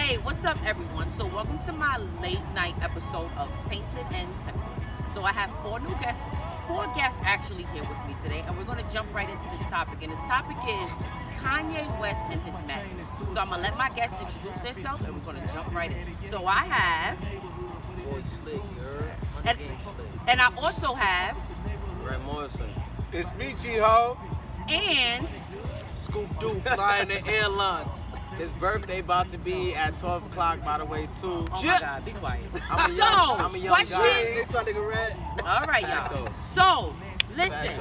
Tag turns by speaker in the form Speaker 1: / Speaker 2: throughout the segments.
Speaker 1: Hey, what's up, everyone? So, welcome to my late night episode of Tainted and Simple. So, I have four guests actually here with me today, and we're going to jump right into this topic. And this topic is Kanye West and his madness. So, I'm going to let my guests introduce themselves, and we're going to jump right in. So, I have.
Speaker 2: Boy Slick, you're
Speaker 1: and I also have.
Speaker 2: Red Morrison.
Speaker 3: It's me, Chiho.
Speaker 1: And.
Speaker 2: Scoop Doo flying the airlines. His birthday about to be at 12 o'clock, by the way, too.
Speaker 1: Oh my God, be quiet.
Speaker 2: I'm a young
Speaker 1: question.
Speaker 2: guy. Thanks, my nigga Red.
Speaker 1: All right, y'all. So, listen,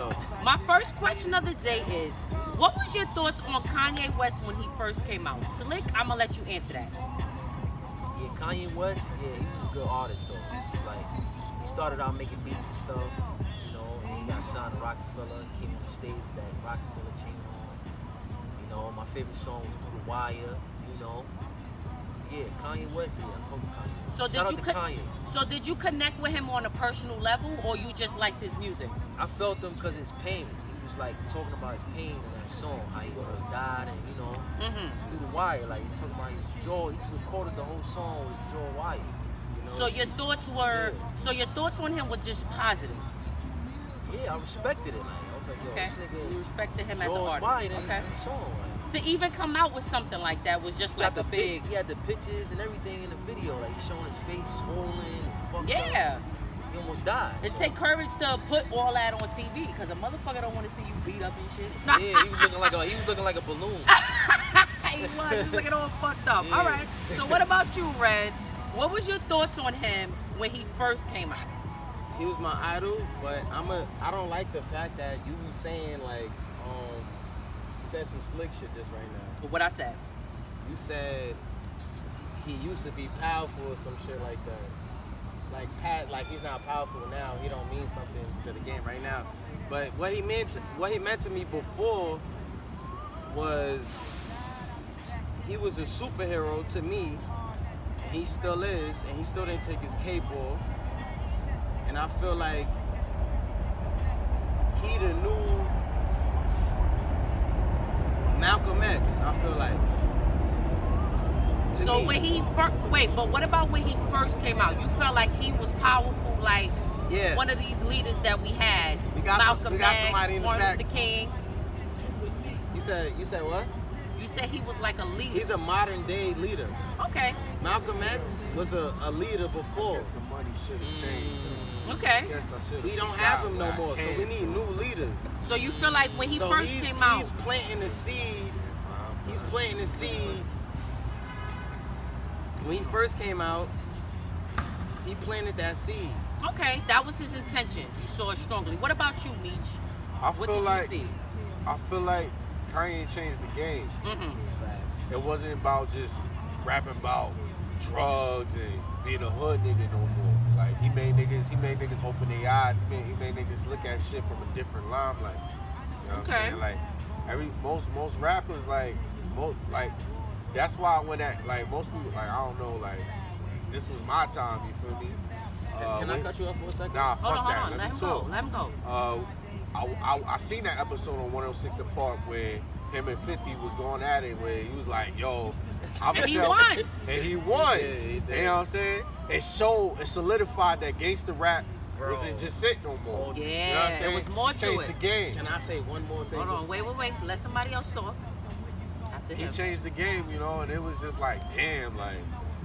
Speaker 1: my first question of the day is, what was your thoughts on Kanye West when he first came out? Slick, I'm going to let you answer that.
Speaker 2: Yeah, Kanye West, he was a good artist, though. Like, he started out making beats and stuff, you know, and he got signed to Rockefeller, came on the stage with that Rockefeller chain on. You know, my favorite song was Through the Wire, you know. Yeah, Kanye West, yeah, I fuck with Kanye.
Speaker 1: So
Speaker 2: Shout out to Kanye.
Speaker 1: So did you connect with him on a personal level, or you just liked his music?
Speaker 2: I felt him because his pain. He was like talking about his pain in that song, how he almost died, and you know, Through the Wire, like he talking about his jaw. He recorded the whole song with his jaw wire. You know?
Speaker 1: So your thoughts were, so your thoughts on him was just positive.
Speaker 2: Yeah, I respected it. Like, I was like, yo,
Speaker 1: Okay.
Speaker 2: this nigga,
Speaker 1: You respected him as an
Speaker 2: jaw
Speaker 1: artist.
Speaker 2: wide in
Speaker 1: Okay.
Speaker 2: the song. Like,
Speaker 1: To even come out with something like that was just like a big.
Speaker 2: He had the pictures and everything in the video. Like he's showing his face swollen, and fucked
Speaker 1: Yeah.
Speaker 2: up. He almost died.
Speaker 1: It take courage to put all that on TV because a motherfucker don't want to see you beat up and shit.
Speaker 2: Yeah, he was looking like a balloon.
Speaker 1: He was looking all fucked up.
Speaker 2: Yeah.
Speaker 1: All right. So what about you, Red? What was your thoughts on him when he first came out?
Speaker 4: He was my idol, but I don't like the fact that you was saying like you said some slick shit just right now.
Speaker 1: What I said.
Speaker 4: You said he used to be powerful or some shit like that. Like he's not powerful now. He don't mean something to the game right now. But what he meant to me before was he was a superhero to me, and he still is, and he still didn't take his cape off. And I feel like he the new Malcolm X, I feel like.
Speaker 1: So when he but what about when he first came out? You felt like he was powerful, like one of these leaders that we had. Malcolm X,
Speaker 4: somebody in the
Speaker 1: Martin
Speaker 4: back.
Speaker 1: Luther King.
Speaker 4: You said what?
Speaker 1: You said he was like a leader.
Speaker 4: He's a modern day leader.
Speaker 1: Okay.
Speaker 4: Malcolm X was a leader before.
Speaker 3: The money should have changed.
Speaker 1: Okay.
Speaker 4: We don't have him no more, so we need new leaders.
Speaker 1: So you feel like when he first came out,
Speaker 4: he's planting the seed. He's planting the seed. When he first came out, he planted that seed.
Speaker 1: okay, that was his intention. You saw it strongly. What about you, Meech?
Speaker 3: I
Speaker 1: What
Speaker 3: feel
Speaker 1: did
Speaker 3: like
Speaker 1: you see?
Speaker 3: Kanye changed the game.
Speaker 4: Facts.
Speaker 3: It wasn't about just rapping about drugs and being a hood nigga no more. Like he made niggas open their eyes. He made niggas look at shit from a different limelight. You know what I'm saying? Like most rappers like that's why when that like most people like I don't know like this was my time. You feel me?
Speaker 4: Can I cut you off for a second?
Speaker 3: Nah,
Speaker 1: Hold
Speaker 3: fuck
Speaker 1: on,
Speaker 3: that.
Speaker 1: hold on. Let
Speaker 3: me
Speaker 1: him
Speaker 3: talk.
Speaker 1: go. Let him go.
Speaker 3: I seen that episode on 106 and Park where him and 50 was going at it where he was like, yo, I'm
Speaker 1: And he won.
Speaker 3: And he won.
Speaker 4: Yeah, he did.
Speaker 3: You know what I'm saying? It solidified that gangster rap wasn't just it no more.
Speaker 1: Yeah,
Speaker 3: you know what I'm saying?
Speaker 1: there was more to
Speaker 3: Changed
Speaker 1: it.
Speaker 3: the game.
Speaker 4: Can I say one more thing?
Speaker 1: Hold on, wait. Let somebody else talk. After
Speaker 3: He
Speaker 1: him.
Speaker 3: changed the game, you know, and it was just like, damn, like,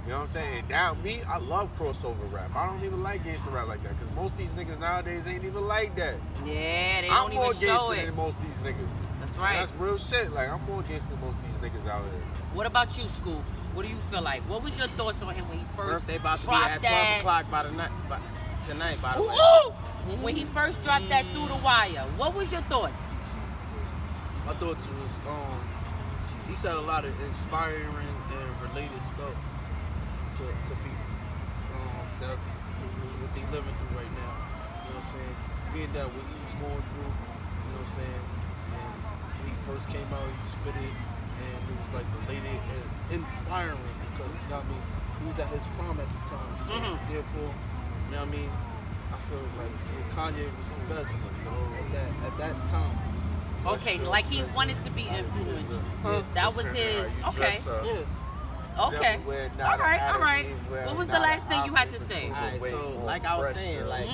Speaker 3: you know what I'm saying? And now, me, I love crossover rap. I don't even like gangster rap like that, because most of these niggas nowadays ain't even like that.
Speaker 1: Yeah, they
Speaker 3: I'm
Speaker 1: don't
Speaker 3: more
Speaker 1: even show
Speaker 3: gangster
Speaker 1: it.
Speaker 3: than most of these niggas.
Speaker 1: That's
Speaker 3: And
Speaker 1: right.
Speaker 3: that's real shit. Like, I'm more gangster than most of these niggas out here.
Speaker 1: What about you, Scoop? What do you feel like? What was your thoughts on him when he first
Speaker 4: Birthday about to be
Speaker 1: dropped
Speaker 4: at 12
Speaker 1: that?
Speaker 4: o'clock tonight, by the way.
Speaker 1: When he first dropped that Through the Wire, what was your thoughts?
Speaker 5: My thoughts was he said a lot of inspiring and related stuff to people that what they living through right now. You know what I'm saying? Being that what he was going through, you know what I'm saying? And when he first came out, he spit it, and it was like related and inspiring because you know what I mean. He was at his prime at the time, so therefore, you know what I mean. I feel like Kanye was the best at that time.
Speaker 1: Okay, like he wanted to be influenced. That was his. Okay.
Speaker 5: Yeah.
Speaker 1: Okay.
Speaker 3: Never wear
Speaker 1: All right,
Speaker 3: nada
Speaker 1: all right.
Speaker 3: anywhere,
Speaker 1: What was the
Speaker 3: nada
Speaker 1: last thing you had to
Speaker 3: outfit,
Speaker 1: say?
Speaker 3: but
Speaker 4: Alright,
Speaker 3: way
Speaker 4: so
Speaker 3: more
Speaker 4: like I was
Speaker 3: pressure.
Speaker 4: saying, like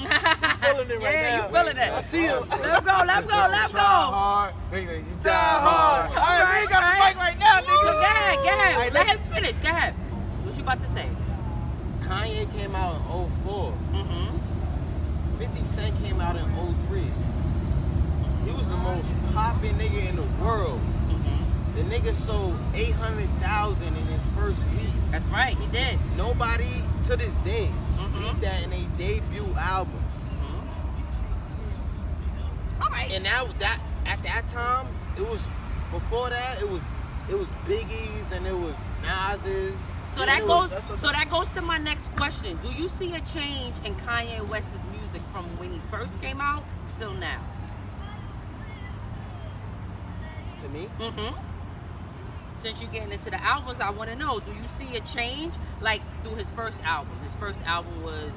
Speaker 5: feeling it right
Speaker 1: Yeah,
Speaker 5: now.
Speaker 1: you feeling it.
Speaker 5: I see him.
Speaker 1: Let's go, let's go, let's
Speaker 3: Try
Speaker 1: go.
Speaker 3: hard, nigga, you die hard.
Speaker 1: All right,
Speaker 5: we ain't got the mic right now,
Speaker 1: So
Speaker 5: nigga.
Speaker 1: go ahead, go ahead.
Speaker 5: Alright,
Speaker 1: Let
Speaker 5: let's-
Speaker 1: him finish. Go ahead. What you about to say?
Speaker 4: Kanye came out in 04.
Speaker 1: Mm-hmm.
Speaker 4: 50 Cent came out in 03. He was the most popping nigga in the world.
Speaker 1: Mm-hmm.
Speaker 4: The nigga sold 800,000 in his first week.
Speaker 1: That's right. He did.
Speaker 4: Nobody to this day
Speaker 1: Mhm.
Speaker 4: beat that in a debut album.
Speaker 1: Mm-hmm. All right.
Speaker 4: And now that at that time, it was before that, it was Biggie's and it was Nas's.
Speaker 1: So
Speaker 4: and
Speaker 1: that
Speaker 4: it
Speaker 1: goes.
Speaker 4: was-
Speaker 1: So that goes to my next question. Do you see a change in Kanye West's music from when he first came out till now?
Speaker 4: to me.
Speaker 1: Mm-hmm. Since you're getting into the albums, I want to know: do you see a change, like through his first album? His first album was,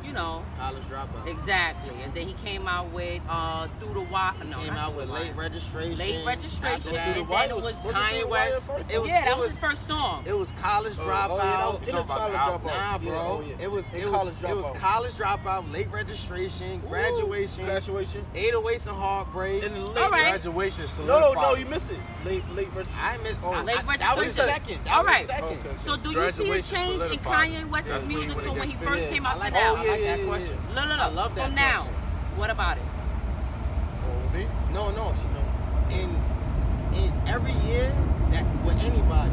Speaker 1: you know,
Speaker 4: College Dropout.
Speaker 1: exactly, and then he came out with Through the Wire. No,
Speaker 4: Came
Speaker 1: not
Speaker 4: out
Speaker 1: Through
Speaker 4: with
Speaker 1: the Wire.
Speaker 4: Late Registration.
Speaker 1: Late Registration,
Speaker 4: After that,
Speaker 1: and then it was
Speaker 4: Kanye West. It was
Speaker 1: yeah, that
Speaker 4: it
Speaker 1: was
Speaker 4: was
Speaker 1: his first song.
Speaker 4: it was College Dropout.
Speaker 5: that was
Speaker 3: You talking about the album?
Speaker 4: Nah, bro.
Speaker 5: Oh, yeah.
Speaker 4: It was
Speaker 5: And
Speaker 4: it was
Speaker 5: College
Speaker 4: it was
Speaker 5: Dropout.
Speaker 4: College Dropout, Late Registration, Graduation,
Speaker 5: Graduation.
Speaker 4: 808s and Heartbreak.
Speaker 5: And the late
Speaker 1: All right.
Speaker 3: Graduation
Speaker 5: No,
Speaker 3: solidified.
Speaker 5: you miss it. Late registration.
Speaker 4: I missed.
Speaker 5: Oh.
Speaker 1: Late
Speaker 4: That was the
Speaker 1: Registration.
Speaker 4: second. That
Speaker 1: All
Speaker 4: was
Speaker 1: right.
Speaker 4: the second.
Speaker 5: Okay.
Speaker 1: So do you see a
Speaker 3: Graduation
Speaker 1: change in
Speaker 3: solidified.
Speaker 1: Kanye West's
Speaker 3: That's when
Speaker 1: music
Speaker 3: when it
Speaker 1: from when
Speaker 3: gets
Speaker 1: he first
Speaker 3: fit.
Speaker 1: came
Speaker 4: I
Speaker 1: out
Speaker 4: like,
Speaker 1: to now?
Speaker 4: I like that question.
Speaker 1: No,
Speaker 4: I love that
Speaker 1: from now.
Speaker 4: question.
Speaker 1: What about it?
Speaker 4: No, she know. In every year that with anybody,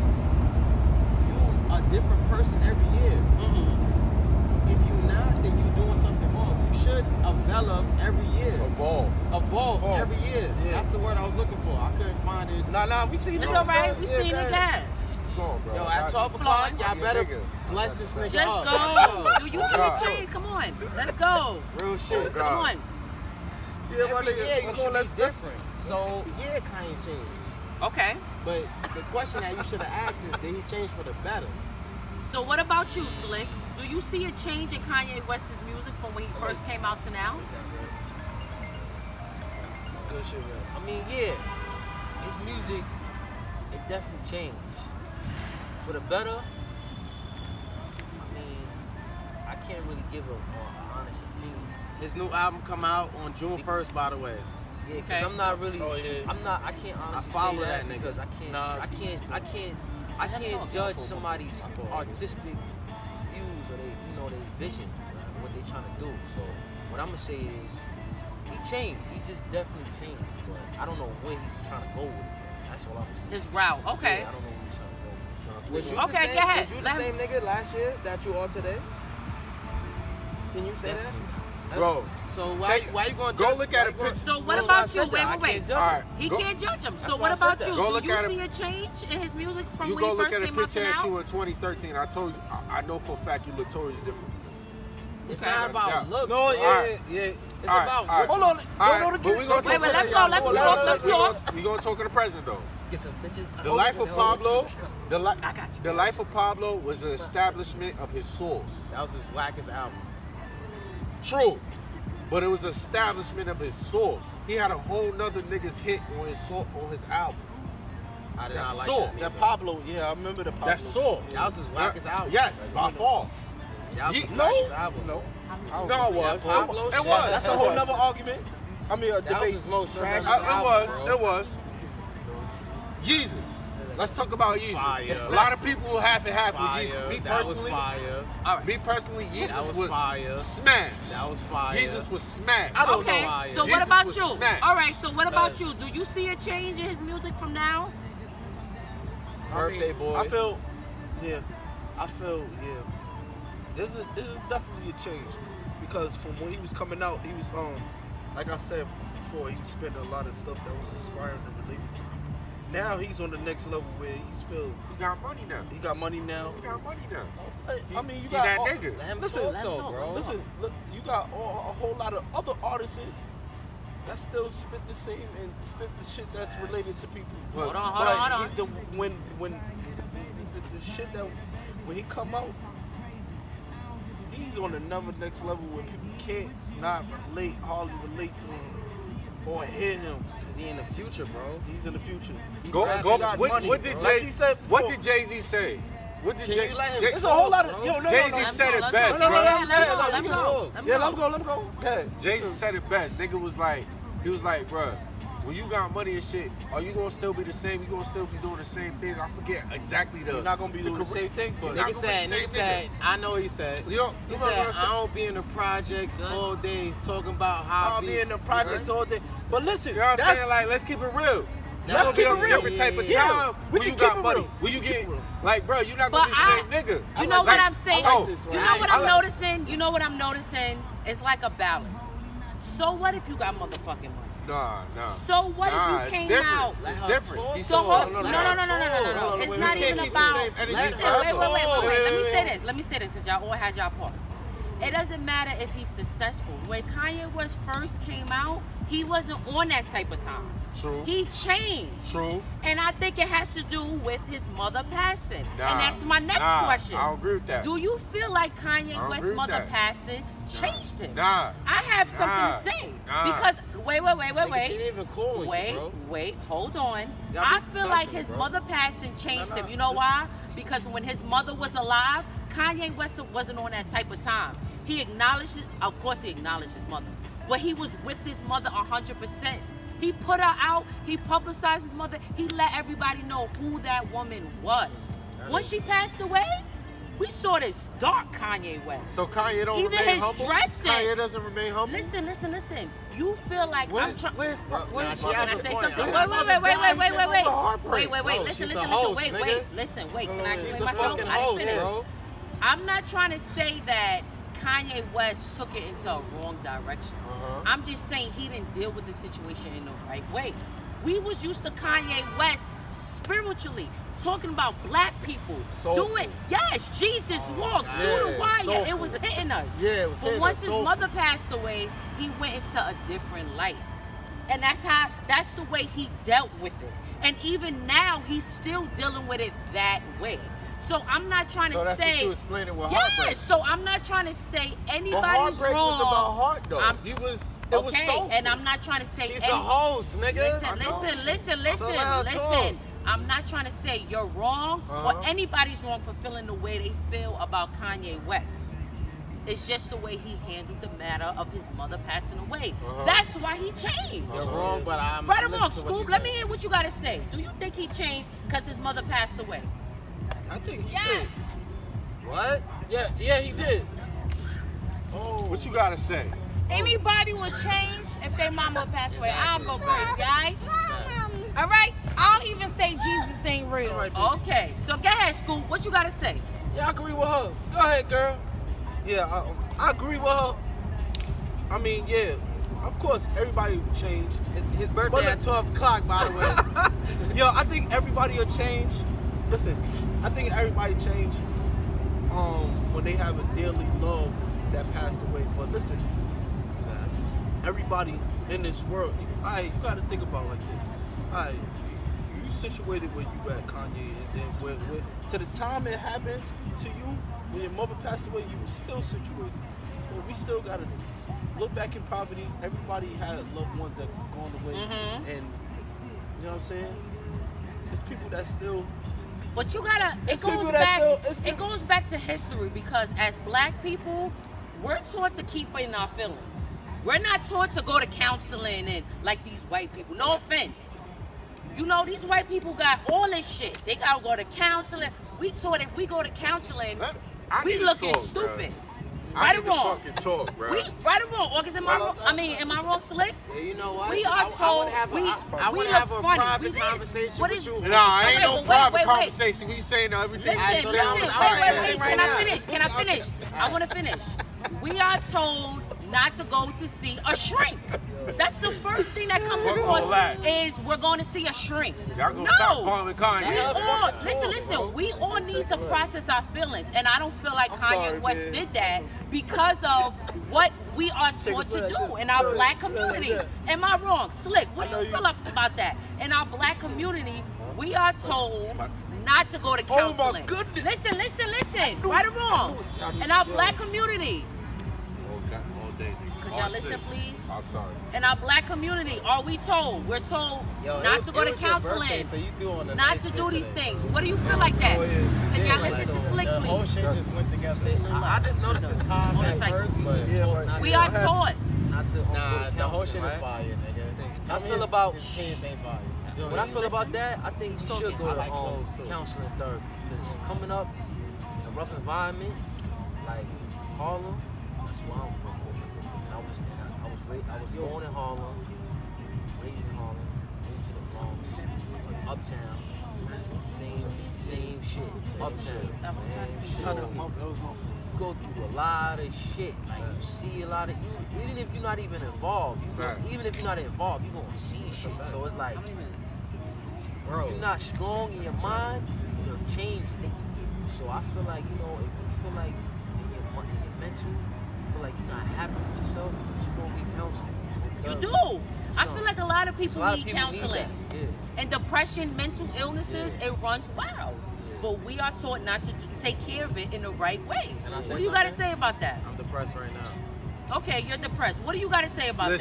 Speaker 4: you a different person every year.
Speaker 1: Mm-hmm.
Speaker 4: If you not, then you doing something wrong. You should develop every year.
Speaker 3: Evolve.
Speaker 4: Evolve
Speaker 5: Evolve.
Speaker 4: every year.
Speaker 5: Yeah.
Speaker 4: That's the word I was looking for. I couldn't find it.
Speaker 5: Nah, we seen
Speaker 1: It's
Speaker 5: it.
Speaker 1: all right. We
Speaker 5: Yeah,
Speaker 1: seen
Speaker 5: go
Speaker 1: it
Speaker 5: ahead.
Speaker 1: again.
Speaker 3: Go on, bro.
Speaker 4: Yo,
Speaker 3: I
Speaker 4: at
Speaker 3: got
Speaker 4: 12
Speaker 3: you.
Speaker 4: o'clock,
Speaker 1: Floyd.
Speaker 4: y'all
Speaker 3: Yeah,
Speaker 4: better
Speaker 3: nigga.
Speaker 4: bless this nigga
Speaker 1: Just
Speaker 4: up.
Speaker 1: go. Do you see a
Speaker 3: God.
Speaker 1: change? Come on. Let's go.
Speaker 4: Real shit.
Speaker 3: God.
Speaker 1: Come on.
Speaker 5: Yeah, my
Speaker 4: Every
Speaker 5: nigga.
Speaker 4: year you
Speaker 5: Come
Speaker 4: should
Speaker 5: on, let's
Speaker 4: be different. So, yeah, Kanye changed.
Speaker 1: Okay.
Speaker 4: But the question that you should have asked is, did he change for the better?
Speaker 1: So what about you, Slick? Do you see a change in Kanye West's music from when he first came out to now?
Speaker 5: It's good shit, man.
Speaker 2: I mean, yeah, his music, it definitely changed. For the better, I mean, I can't really give an honest opinion.
Speaker 4: His new album come out on June 1st, by the way.
Speaker 2: Yeah, because
Speaker 1: Okay.
Speaker 2: I'm not really,
Speaker 5: Oh, yeah.
Speaker 2: I can't honestly
Speaker 4: follow
Speaker 2: say that,
Speaker 4: that nigga.
Speaker 2: because I can't,
Speaker 5: Nah,
Speaker 2: I
Speaker 5: see,
Speaker 2: can't judge somebody's artistic views or their vision, what they trying to do. So what I'm gonna say is, he changed. He just definitely changed, but I don't know where he's trying to go with it. That's all I'm saying.
Speaker 1: His route. Okay.
Speaker 2: Yeah, I don't know where he's trying to go with it.
Speaker 4: Was you
Speaker 1: Okay,
Speaker 4: the same,
Speaker 1: go ahead.
Speaker 4: Was you the
Speaker 1: Let him-
Speaker 4: same nigga last year that you are today? Can you say
Speaker 2: Definitely.
Speaker 4: that?
Speaker 3: Bro,
Speaker 4: So why you gonna
Speaker 3: go
Speaker 4: judge?
Speaker 3: look at a
Speaker 4: why you
Speaker 3: picture.
Speaker 1: So what
Speaker 4: That's why I
Speaker 1: about you?
Speaker 4: said that. I
Speaker 1: Wait.
Speaker 4: can't judge
Speaker 3: All right.
Speaker 1: He
Speaker 3: Go-
Speaker 1: can't judge him. So
Speaker 4: That's
Speaker 1: what
Speaker 4: why I said
Speaker 1: about
Speaker 4: that.
Speaker 1: you?
Speaker 3: Go
Speaker 1: Do
Speaker 3: look
Speaker 1: you
Speaker 3: at
Speaker 1: see a change in his music from
Speaker 3: You
Speaker 1: when
Speaker 3: go
Speaker 1: he
Speaker 3: look
Speaker 1: first
Speaker 3: at a
Speaker 1: came out to
Speaker 3: picture at
Speaker 1: now?
Speaker 3: you in 2013. I told you, I know for a fact you look totally different.
Speaker 4: It's
Speaker 1: Okay.
Speaker 4: not about
Speaker 3: Yeah.
Speaker 4: looks.
Speaker 5: No,
Speaker 4: bro.
Speaker 5: yeah,
Speaker 3: Alright.
Speaker 5: yeah.
Speaker 4: It's
Speaker 3: Alright,
Speaker 4: about
Speaker 3: alright.
Speaker 5: Hold on.
Speaker 3: All
Speaker 5: No,
Speaker 3: right,
Speaker 5: no,
Speaker 3: but
Speaker 5: the
Speaker 3: we gonna
Speaker 1: Wait,
Speaker 3: talk.
Speaker 1: let him go, let him
Speaker 3: we
Speaker 1: talk,
Speaker 3: gonna-
Speaker 1: let him
Speaker 3: we gonna-
Speaker 1: talk.
Speaker 3: We gonna talk in the present though.
Speaker 2: Get some bitches.
Speaker 3: The life of Pablo,
Speaker 1: I got you.
Speaker 3: the life of Pablo was an establishment of his source.
Speaker 4: That was his wackest album.
Speaker 3: True, but it was an establishment of his source. He had a whole nother nigga's hit on his album.
Speaker 4: I did
Speaker 3: That's
Speaker 4: not like
Speaker 3: soul.
Speaker 4: that.
Speaker 5: That
Speaker 4: neither.
Speaker 5: Pablo, yeah, I remember the Pablo.
Speaker 3: That's source.
Speaker 4: That was his wackest album.
Speaker 3: Yes, by far.
Speaker 4: That was his
Speaker 3: No,
Speaker 4: wackest album.
Speaker 5: No.
Speaker 3: No, it was.
Speaker 4: Pablo
Speaker 3: It
Speaker 4: shit.
Speaker 3: was.
Speaker 5: That's a
Speaker 3: It
Speaker 5: whole
Speaker 3: was.
Speaker 5: nother argument. I mean, a
Speaker 4: That was
Speaker 5: debate.
Speaker 4: his most trash
Speaker 3: It
Speaker 4: album,
Speaker 3: was.
Speaker 4: bro.
Speaker 3: It was. Yeezus. Let's talk about Yeezus.
Speaker 4: Fire.
Speaker 3: A lot of people will have it half with
Speaker 4: Fire.
Speaker 3: Yeezus. Me
Speaker 4: That was
Speaker 3: personally,
Speaker 4: fire.
Speaker 1: All right.
Speaker 3: me personally,
Speaker 4: That
Speaker 3: Yeezus
Speaker 4: was fire.
Speaker 3: smashed.
Speaker 4: That was fire.
Speaker 3: Yeezus was smashed.
Speaker 4: I don't
Speaker 1: Okay.
Speaker 4: know why.
Speaker 1: So what
Speaker 3: Jesus
Speaker 1: about
Speaker 3: was
Speaker 1: you?
Speaker 3: smashed.
Speaker 1: All right. So what about you? Do you see a change in his music from now?
Speaker 5: Birthday boy.
Speaker 4: I
Speaker 5: feel, yeah. This is definitely a change because from when he was coming out, he was like I said before, he was spending a lot of stuff that was inspiring and related to people. Now he's on the next level where he's feel
Speaker 3: He got money now.
Speaker 5: he got money now.
Speaker 3: He got money now.
Speaker 5: I mean, you
Speaker 3: He
Speaker 5: got
Speaker 3: that
Speaker 5: all-
Speaker 3: nigga.
Speaker 4: Let him
Speaker 5: Listen,
Speaker 4: talk
Speaker 1: let him
Speaker 4: though,
Speaker 1: talk.
Speaker 4: bro.
Speaker 5: Listen, look, you got a whole lot of other artists that still spit the same and spit the shit that's related to people.
Speaker 1: Hold on,
Speaker 5: But
Speaker 1: hold on.
Speaker 5: when the shit that when he come out, he's on another next level where people can't not hardly relate to him or hear him.
Speaker 4: Cause he in the future, bro.
Speaker 5: He's in the future.
Speaker 3: Go,
Speaker 5: He
Speaker 3: go.
Speaker 5: got
Speaker 3: What,
Speaker 5: money,
Speaker 3: what did
Speaker 5: bro. Like he said
Speaker 3: What
Speaker 5: before.
Speaker 3: did Jay-Z say? What did
Speaker 4: Can
Speaker 3: Jay?
Speaker 4: you let him?
Speaker 3: Jay
Speaker 5: It's a whole lot of
Speaker 3: Jay-Z said it best,
Speaker 5: No,
Speaker 3: bro.
Speaker 5: let him
Speaker 1: go.
Speaker 5: go. Okay.
Speaker 3: Jay-Z said it best. Nigga was like, bro, when you got money and shit, are you gonna still be the same? You gonna still be doing the same things? I forget exactly the.
Speaker 5: You're not gonna be doing the same thing, but
Speaker 3: Nigga
Speaker 4: Nigga said, I know he said. He said, I don't be in the projects all day. He's talking about how
Speaker 5: I'll be in the projects all day. But listen,
Speaker 3: You know what I'm
Speaker 5: that's
Speaker 3: saying? Like, let's keep it real.
Speaker 5: Let's keep it real.
Speaker 3: Different type of
Speaker 5: Yeah.
Speaker 3: time
Speaker 5: We
Speaker 3: when
Speaker 5: can
Speaker 3: you got
Speaker 5: keep it
Speaker 3: money.
Speaker 5: real.
Speaker 3: When you
Speaker 5: We can
Speaker 3: get,
Speaker 5: keep it real.
Speaker 3: like, bro, you're not gonna be the same nigga.
Speaker 1: You know what I'm saying?
Speaker 3: Oh,
Speaker 1: You know what I'm noticing? You know what I'm noticing? It's like a balance. So what if you got motherfucking money?
Speaker 3: Nah.
Speaker 1: So what
Speaker 3: Nah,
Speaker 1: if you
Speaker 3: it's
Speaker 1: came
Speaker 3: different.
Speaker 1: out?
Speaker 3: It's different. He's
Speaker 1: So hold,
Speaker 3: successful
Speaker 1: no.
Speaker 3: now.
Speaker 1: It's
Speaker 3: We
Speaker 1: not
Speaker 3: can't
Speaker 1: even
Speaker 3: keep the
Speaker 1: about.
Speaker 3: same energy
Speaker 1: Listen,
Speaker 3: forever.
Speaker 1: wait. Let me say
Speaker 3: Wait.
Speaker 1: this, because y'all all had y'all parts. It doesn't matter if he's successful. When Kanye West first came out, he wasn't on that type of time.
Speaker 3: True.
Speaker 1: He changed.
Speaker 3: True.
Speaker 1: And I think it has to do with his mother passing.
Speaker 3: Nah,
Speaker 1: and that's my next
Speaker 3: nah,
Speaker 1: question.
Speaker 3: I don't agree with that.
Speaker 1: Do you feel like Kanye
Speaker 3: I don't
Speaker 1: West's
Speaker 3: agree with
Speaker 1: mother
Speaker 3: that.
Speaker 1: passing changed him?
Speaker 3: Nah.
Speaker 1: I have something to say.
Speaker 3: Nah.
Speaker 1: Because, wait.
Speaker 4: She didn't even call you, bro.
Speaker 1: Wait, hold on.
Speaker 4: Gotta
Speaker 1: I
Speaker 4: be
Speaker 1: feel like his
Speaker 4: professional, bro.
Speaker 1: mother passing changed
Speaker 5: Nah,
Speaker 1: him. You know
Speaker 5: listen.
Speaker 1: why? Because when his mother was alive, Kanye West wasn't on that type of time. He acknowledged it. Of course he acknowledged his mother. But he was with his mother 100%. He put her out. He publicized his mother. He let everybody know who that woman was. Once she passed away, we saw this dark Kanye West.
Speaker 3: So Kanye don't
Speaker 1: Even
Speaker 3: remain
Speaker 1: his
Speaker 3: humble?
Speaker 1: dressing.
Speaker 3: Kanye doesn't remain humble?
Speaker 1: Listen. You feel like I'm trying.
Speaker 3: Where's
Speaker 4: Nah, she
Speaker 1: Can
Speaker 4: has
Speaker 1: I
Speaker 4: a
Speaker 1: say
Speaker 4: point.
Speaker 1: something?
Speaker 4: Nah,
Speaker 1: Wait.
Speaker 4: Bro,
Speaker 1: Listen.
Speaker 4: she's the host,
Speaker 1: Wait.
Speaker 4: nigga.
Speaker 1: Listen. Wait. Can I
Speaker 4: She's
Speaker 1: explain
Speaker 4: the
Speaker 1: myself?
Speaker 4: fucking
Speaker 1: I didn't
Speaker 4: host,
Speaker 1: finish.
Speaker 4: bro.
Speaker 1: I'm not trying to say that Kanye West took it into a wrong direction. I'm just saying he didn't deal with the situation in the right way. We was used to Kanye West spiritually talking about black people
Speaker 3: Soulful.
Speaker 1: doing Jesus walks through the wire.
Speaker 3: soulful.
Speaker 1: It was hitting us.
Speaker 3: Yeah, it was
Speaker 1: But
Speaker 3: hitting
Speaker 1: once
Speaker 3: us,
Speaker 1: his
Speaker 3: soulful.
Speaker 1: mother passed away, he went into a different light. And that's the way he dealt with it. And even now, he's still dealing with it that way. So I'm not trying to
Speaker 3: So that's
Speaker 1: say.
Speaker 3: what you explaining with
Speaker 1: yes.
Speaker 3: Heartbreak.
Speaker 1: So I'm not trying to say
Speaker 3: But
Speaker 1: anybody's
Speaker 3: Heartbreak
Speaker 1: wrong.
Speaker 3: was about heart, though.
Speaker 1: I'm-
Speaker 3: It was
Speaker 1: Okay,
Speaker 3: soulful.
Speaker 1: and I'm not trying to say.
Speaker 4: She's the host, nigga.
Speaker 1: Listen.
Speaker 4: So let her talk.
Speaker 1: I'm not trying to say you're wrong or anybody's wrong for feeling the way they feel about Kanye West. It's just the way he handled the matter of his mother passing away. That's why he changed.
Speaker 4: You're wrong, but I'm
Speaker 1: Right or
Speaker 4: listening
Speaker 1: wrong,
Speaker 4: to what
Speaker 1: Scoop?
Speaker 4: you
Speaker 1: Let
Speaker 4: said.
Speaker 1: me hear what you got to say. Do you think he changed because his mother passed away?
Speaker 5: I think he
Speaker 6: Yes.
Speaker 5: did.
Speaker 4: What?
Speaker 5: Yeah, he did.
Speaker 3: What you gotta say?
Speaker 6: Anybody will change if their mama passed away. I'll go first, alright? All right? I'll even say Jesus ain't real.
Speaker 5: All right, baby.
Speaker 1: Okay, so go ahead, Scoop. What you got to say?
Speaker 5: Yeah, I agree with her. Go ahead, girl. Yeah, I agree with her. I mean, yeah, of course, everybody will change.
Speaker 4: His birthday at 12 o'clock, by the way.
Speaker 5: Yo, I think everybody will change. Listen, I think everybody change when they have a dearly love that passed away. But listen, everybody in this world, you gotta think about it like this. You situated where you at, Kanye, and then when to the time it happened to you, when your mother passed away, you were still situated. But we still gotta look back in poverty. Everybody had loved ones that gone away, and you know what I'm saying? There's people that still.
Speaker 1: But you gotta.
Speaker 5: It's people that still-
Speaker 1: It goes back to history because as black people, we're taught to keep in our feelings. We're not taught to go to counseling and like these white people. No offense. You know, these white people got all this shit. They gotta go to counseling. We taught if we go to counseling,
Speaker 3: I
Speaker 1: we
Speaker 3: need to
Speaker 1: looking
Speaker 3: talk,
Speaker 1: stupid.
Speaker 3: I
Speaker 1: Right
Speaker 3: need
Speaker 1: or
Speaker 3: to
Speaker 1: wrong?
Speaker 3: fucking talk, bro.
Speaker 1: Right or wrong? August, am I wrong? I mean, am I wrong, Slick?
Speaker 4: Yeah, you know what?
Speaker 1: We are
Speaker 4: I wanna
Speaker 1: told
Speaker 4: have
Speaker 1: we
Speaker 4: I
Speaker 1: we
Speaker 4: wanna
Speaker 1: look
Speaker 4: have a
Speaker 1: funny.
Speaker 4: private
Speaker 1: We this.
Speaker 4: conversation
Speaker 1: What
Speaker 4: with
Speaker 1: is-
Speaker 4: you.
Speaker 3: Nah, ain't
Speaker 1: Alright,
Speaker 3: no
Speaker 1: but
Speaker 3: private
Speaker 1: wait.
Speaker 3: conversation. We saying everything.
Speaker 1: Listen,
Speaker 3: we saying.
Speaker 1: wait.
Speaker 4: right
Speaker 1: Can I
Speaker 4: now.
Speaker 1: finish? Can I finish? I want to finish. We are told not to go to see a shrink. That's the first thing that comes
Speaker 3: Fuck
Speaker 1: across
Speaker 3: all that.
Speaker 1: is we're going to see a shrink.
Speaker 3: Y'all gonna
Speaker 1: No.
Speaker 3: stop bombing
Speaker 1: We
Speaker 3: Kanye.
Speaker 1: all, listen, we all need to process our feelings. And I don't feel like Kanye
Speaker 5: sorry,
Speaker 1: West
Speaker 5: man.
Speaker 1: did that because of what we are taught to do in our black community. Am I wrong? Slick, what do you feel about that? In our black community, we are told not to go to
Speaker 5: Oh, my
Speaker 1: counseling.
Speaker 5: goodness.
Speaker 1: Listen. Right or wrong? In our black community.
Speaker 3: All day.
Speaker 1: Could y'all listen, please?
Speaker 3: I'm sorry.
Speaker 1: In our black community, are we told? We're told
Speaker 4: Yo,
Speaker 1: not
Speaker 4: it
Speaker 1: to go to
Speaker 4: was your birthday,
Speaker 1: counseling,
Speaker 4: so you doing a
Speaker 1: not
Speaker 4: nice
Speaker 1: to
Speaker 4: fit
Speaker 1: do these
Speaker 4: today.
Speaker 1: things. What do you feel like that?
Speaker 5: Oh, yeah.
Speaker 1: Can
Speaker 4: Yeah,
Speaker 1: y'all
Speaker 4: like
Speaker 1: listen to
Speaker 2: gotta say?
Speaker 4: I just noticed the ties at
Speaker 1: Motorcycle.
Speaker 4: first, but
Speaker 1: We are taught.
Speaker 2: Not to
Speaker 4: nah, the whole shit
Speaker 2: right?
Speaker 4: is fire, nigga.
Speaker 2: I feel about
Speaker 4: his opinions ain't fire.
Speaker 2: what I feel about that. I think you should go
Speaker 4: I
Speaker 2: to
Speaker 4: like clothes, too.
Speaker 2: counseling therapy because coming up in a rough environment like Harlem, that's where I'm from. I was born in Harlem, raised in Harlem, moved to the Bronx, uptown. It's the same shit. Uptown, same shit. You go through a lot of shit. Like you see a lot of, even if you're not even involved, even if you're not involved, you're gonna see shit. So it's like, bro, if you're not strong in your mind, it'll change you. So I feel like, you know, if you feel like in your mental, you feel like you're not happy with yourself, you should go get counseling.
Speaker 1: You do. I feel like a lot of people need
Speaker 2: people
Speaker 1: counseling.
Speaker 2: Need that.
Speaker 1: And depression, mental illnesses, it runs wild.
Speaker 2: Yeah.
Speaker 1: But we are taught not to take care of it in the right way.
Speaker 2: Can I say
Speaker 1: What do you got to
Speaker 2: something?
Speaker 1: say about that?
Speaker 5: I'm depressed right now.
Speaker 1: Okay, you're depressed. What do you got to say about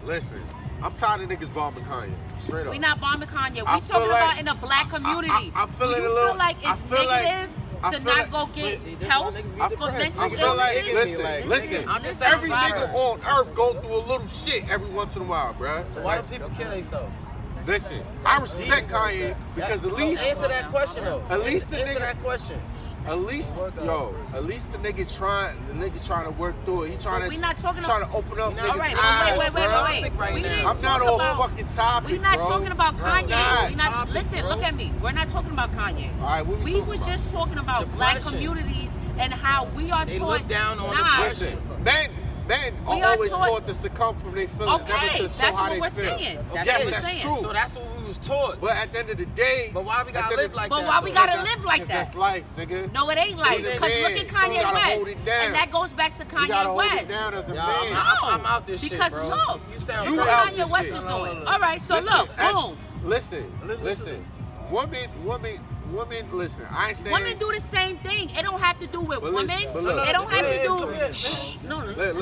Speaker 3: Listen. I'm tired of niggas bombing Kanye. Straight
Speaker 1: that?
Speaker 3: up.
Speaker 1: We not bombing Kanye. We
Speaker 3: I feel
Speaker 1: talking
Speaker 3: like-
Speaker 1: about in the black community.
Speaker 3: I feel
Speaker 1: do
Speaker 3: it
Speaker 1: you
Speaker 3: a little.
Speaker 1: feel like
Speaker 3: I
Speaker 1: it's
Speaker 3: feel like-
Speaker 1: negative
Speaker 3: I
Speaker 1: to
Speaker 3: feel
Speaker 1: not
Speaker 3: like-
Speaker 1: go get
Speaker 4: See, this
Speaker 1: help
Speaker 4: why niggas be
Speaker 1: for
Speaker 4: depressed.
Speaker 1: mental
Speaker 3: I feel like,
Speaker 1: illnesses?
Speaker 3: listen.
Speaker 4: I'm just
Speaker 3: Every
Speaker 4: saying,
Speaker 3: nigga on earth go through a little shit every once in a while, bruh.
Speaker 4: So why do people kill themselves?
Speaker 3: Listen, I respect Kanye because at least,
Speaker 4: answer that question though.
Speaker 3: At least the
Speaker 4: answer
Speaker 3: nigga-
Speaker 4: that question.
Speaker 3: at least the nigga trying to work through it. He trying to,
Speaker 1: we not talking
Speaker 3: trying to open up
Speaker 4: All
Speaker 3: niggas'
Speaker 1: All right,
Speaker 3: eyes,
Speaker 1: but wait.
Speaker 5: right
Speaker 1: We
Speaker 5: now.
Speaker 1: didn't
Speaker 3: I'm not
Speaker 1: talk
Speaker 3: on
Speaker 1: about,
Speaker 3: fucking topic,
Speaker 1: we're not
Speaker 3: bro.
Speaker 1: talking about Kanye.
Speaker 3: Nah,
Speaker 1: We're not,
Speaker 4: topic,
Speaker 1: listen,
Speaker 4: bro.
Speaker 1: look at me. We're not talking about Kanye.
Speaker 3: All right, what we talking
Speaker 1: was
Speaker 3: about?
Speaker 1: just talking about black
Speaker 4: Depression.
Speaker 1: communities and how we are
Speaker 4: They
Speaker 1: taught.
Speaker 4: look down on
Speaker 1: nah,
Speaker 4: depression.
Speaker 3: Listen, men
Speaker 1: We
Speaker 3: are
Speaker 1: are
Speaker 3: always
Speaker 1: taught-
Speaker 3: taught to succumb from their feelings, never
Speaker 1: Okay,
Speaker 3: to
Speaker 1: that's
Speaker 3: show how
Speaker 1: what
Speaker 3: they
Speaker 1: we're
Speaker 3: feel.
Speaker 1: saying. That's
Speaker 3: Yes,
Speaker 1: what we're
Speaker 3: that's
Speaker 1: saying.
Speaker 3: true.
Speaker 4: So that's what we was taught.
Speaker 3: But at the end of the day,
Speaker 4: But why we gotta live like
Speaker 1: But
Speaker 4: that?
Speaker 1: why we
Speaker 4: though?
Speaker 1: gotta live like
Speaker 3: because
Speaker 1: that?
Speaker 3: that's life, nigga.
Speaker 1: No, it ain't
Speaker 3: So
Speaker 1: like
Speaker 3: then,
Speaker 1: because look at
Speaker 3: so we
Speaker 1: Kanye
Speaker 3: gotta hold
Speaker 1: West,
Speaker 3: it down.
Speaker 1: and that goes back to
Speaker 3: We gotta
Speaker 1: Kanye
Speaker 3: hold it
Speaker 1: West.
Speaker 3: down as a
Speaker 4: Yeah,
Speaker 3: man.
Speaker 4: I'm out this shit,
Speaker 1: Because
Speaker 4: bro.
Speaker 1: look,
Speaker 4: you sound
Speaker 3: You
Speaker 1: what
Speaker 3: out
Speaker 1: Kanye
Speaker 3: this
Speaker 1: West
Speaker 3: shit.
Speaker 1: is
Speaker 5: No,
Speaker 1: doing.
Speaker 5: no.
Speaker 1: All right, so
Speaker 3: Listen,
Speaker 1: look, boom.
Speaker 3: Listen. Women, listen. I ain't saying.
Speaker 1: Women do the same thing. It don't have to do with
Speaker 3: But
Speaker 1: women.
Speaker 3: but look,
Speaker 1: It don't have to do.
Speaker 5: look,
Speaker 1: Shh, no.
Speaker 3: Look.
Speaker 1: Listen.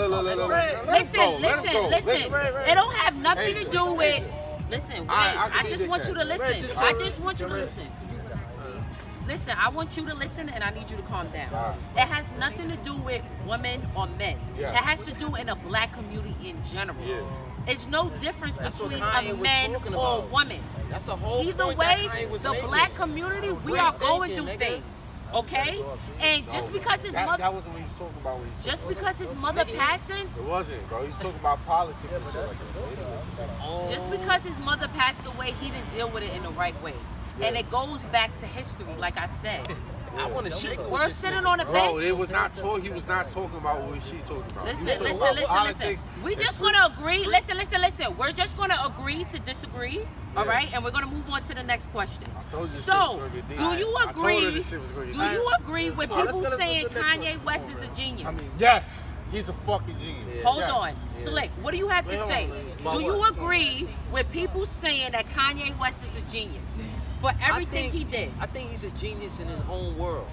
Speaker 1: It don't have nothing to
Speaker 3: Asia,
Speaker 1: do with.
Speaker 3: Asia.
Speaker 1: Listen, wait.
Speaker 3: I can
Speaker 1: I
Speaker 3: be
Speaker 1: just
Speaker 3: the
Speaker 1: want you to
Speaker 3: cat.
Speaker 1: listen. I just want you to listen. Listen, I want you to listen and I need you to calm down.
Speaker 3: Right.
Speaker 1: It has nothing to do with women or men.
Speaker 3: Yeah.
Speaker 1: It has to do in a black community in general.
Speaker 3: Yeah.
Speaker 1: It's no difference
Speaker 4: That's what
Speaker 1: between
Speaker 4: Kanye
Speaker 1: a
Speaker 4: was
Speaker 1: man
Speaker 4: talking
Speaker 1: or a
Speaker 4: about.
Speaker 1: woman.
Speaker 4: That's the whole
Speaker 1: Either
Speaker 4: point
Speaker 1: way,
Speaker 4: that Kanye was
Speaker 1: the
Speaker 4: making.
Speaker 1: black community, we
Speaker 4: Free
Speaker 1: are going
Speaker 4: thinking,
Speaker 1: through
Speaker 4: nigga.
Speaker 1: things, okay? And just because his
Speaker 3: that
Speaker 1: mother,
Speaker 3: wasn't what he was talking about when he was
Speaker 1: just
Speaker 3: talking
Speaker 1: because his mother passing,
Speaker 3: It wasn't, bro. He's talking about politics and shit like that.
Speaker 1: just because his mother passed away, he didn't deal with it in the right way. And it goes back to history, like I said.
Speaker 4: I want to shake it.
Speaker 1: We're sitting on a
Speaker 3: Bro,
Speaker 1: bench.
Speaker 3: it was not talk. He was not talking about what she's talking about.
Speaker 1: Listen,
Speaker 3: He was
Speaker 1: listen,
Speaker 3: talking about
Speaker 1: listen,
Speaker 3: politics.
Speaker 1: listen. We
Speaker 3: and
Speaker 1: just
Speaker 3: free-
Speaker 1: want to agree. Listen. We're just going to agree to disagree, all right? And we're going to move on to the next question.
Speaker 3: I told you this shit was
Speaker 1: So,
Speaker 3: gonna get deep.
Speaker 1: do you
Speaker 3: I told her
Speaker 1: agree?
Speaker 3: this shit was gonna get
Speaker 1: Do
Speaker 3: deep.
Speaker 1: you agree with
Speaker 5: All right,
Speaker 1: people
Speaker 5: let's go to
Speaker 1: saying
Speaker 5: the next
Speaker 1: Kanye
Speaker 5: one.
Speaker 1: West is a genius?
Speaker 5: I mean,
Speaker 3: Yes, he's a fucking genius.
Speaker 1: Hold
Speaker 3: Yes.
Speaker 1: on, Slick. What do you have to
Speaker 4: Wait, hold
Speaker 1: say?
Speaker 4: on, wait.
Speaker 1: Do you agree with people saying that Kanye West is a genius for everything he did?
Speaker 2: I think he's a genius in his own world.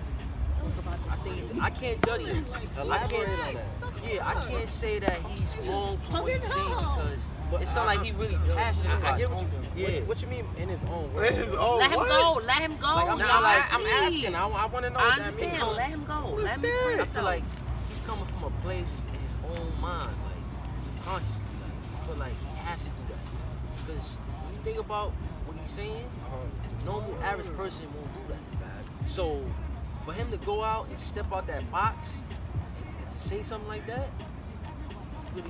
Speaker 2: I can't judge him.
Speaker 4: Elaborate on that.
Speaker 2: Yeah, I can't say that he's wrong for what he's saying because it sounds like he really passionate about
Speaker 4: I get what
Speaker 2: it.
Speaker 4: you mean.
Speaker 2: Yeah.
Speaker 4: What you mean in his own way?
Speaker 3: In his own
Speaker 1: Let him
Speaker 3: what?
Speaker 1: go. Let him go.
Speaker 2: Like, I'm
Speaker 1: y'all.
Speaker 2: not like-
Speaker 4: I'm
Speaker 1: Please.
Speaker 4: asking. I want to know
Speaker 1: I
Speaker 4: what that means.
Speaker 1: understand. Let him go. Let him
Speaker 3: that?
Speaker 1: explain
Speaker 2: I feel
Speaker 1: himself.
Speaker 2: like he's coming from a place in his own mind, like subconsciously. Like, I feel like he has to do that because when you think about what he's saying, normal average person won't do that. So for him to go out and step out that box and to say something like that, he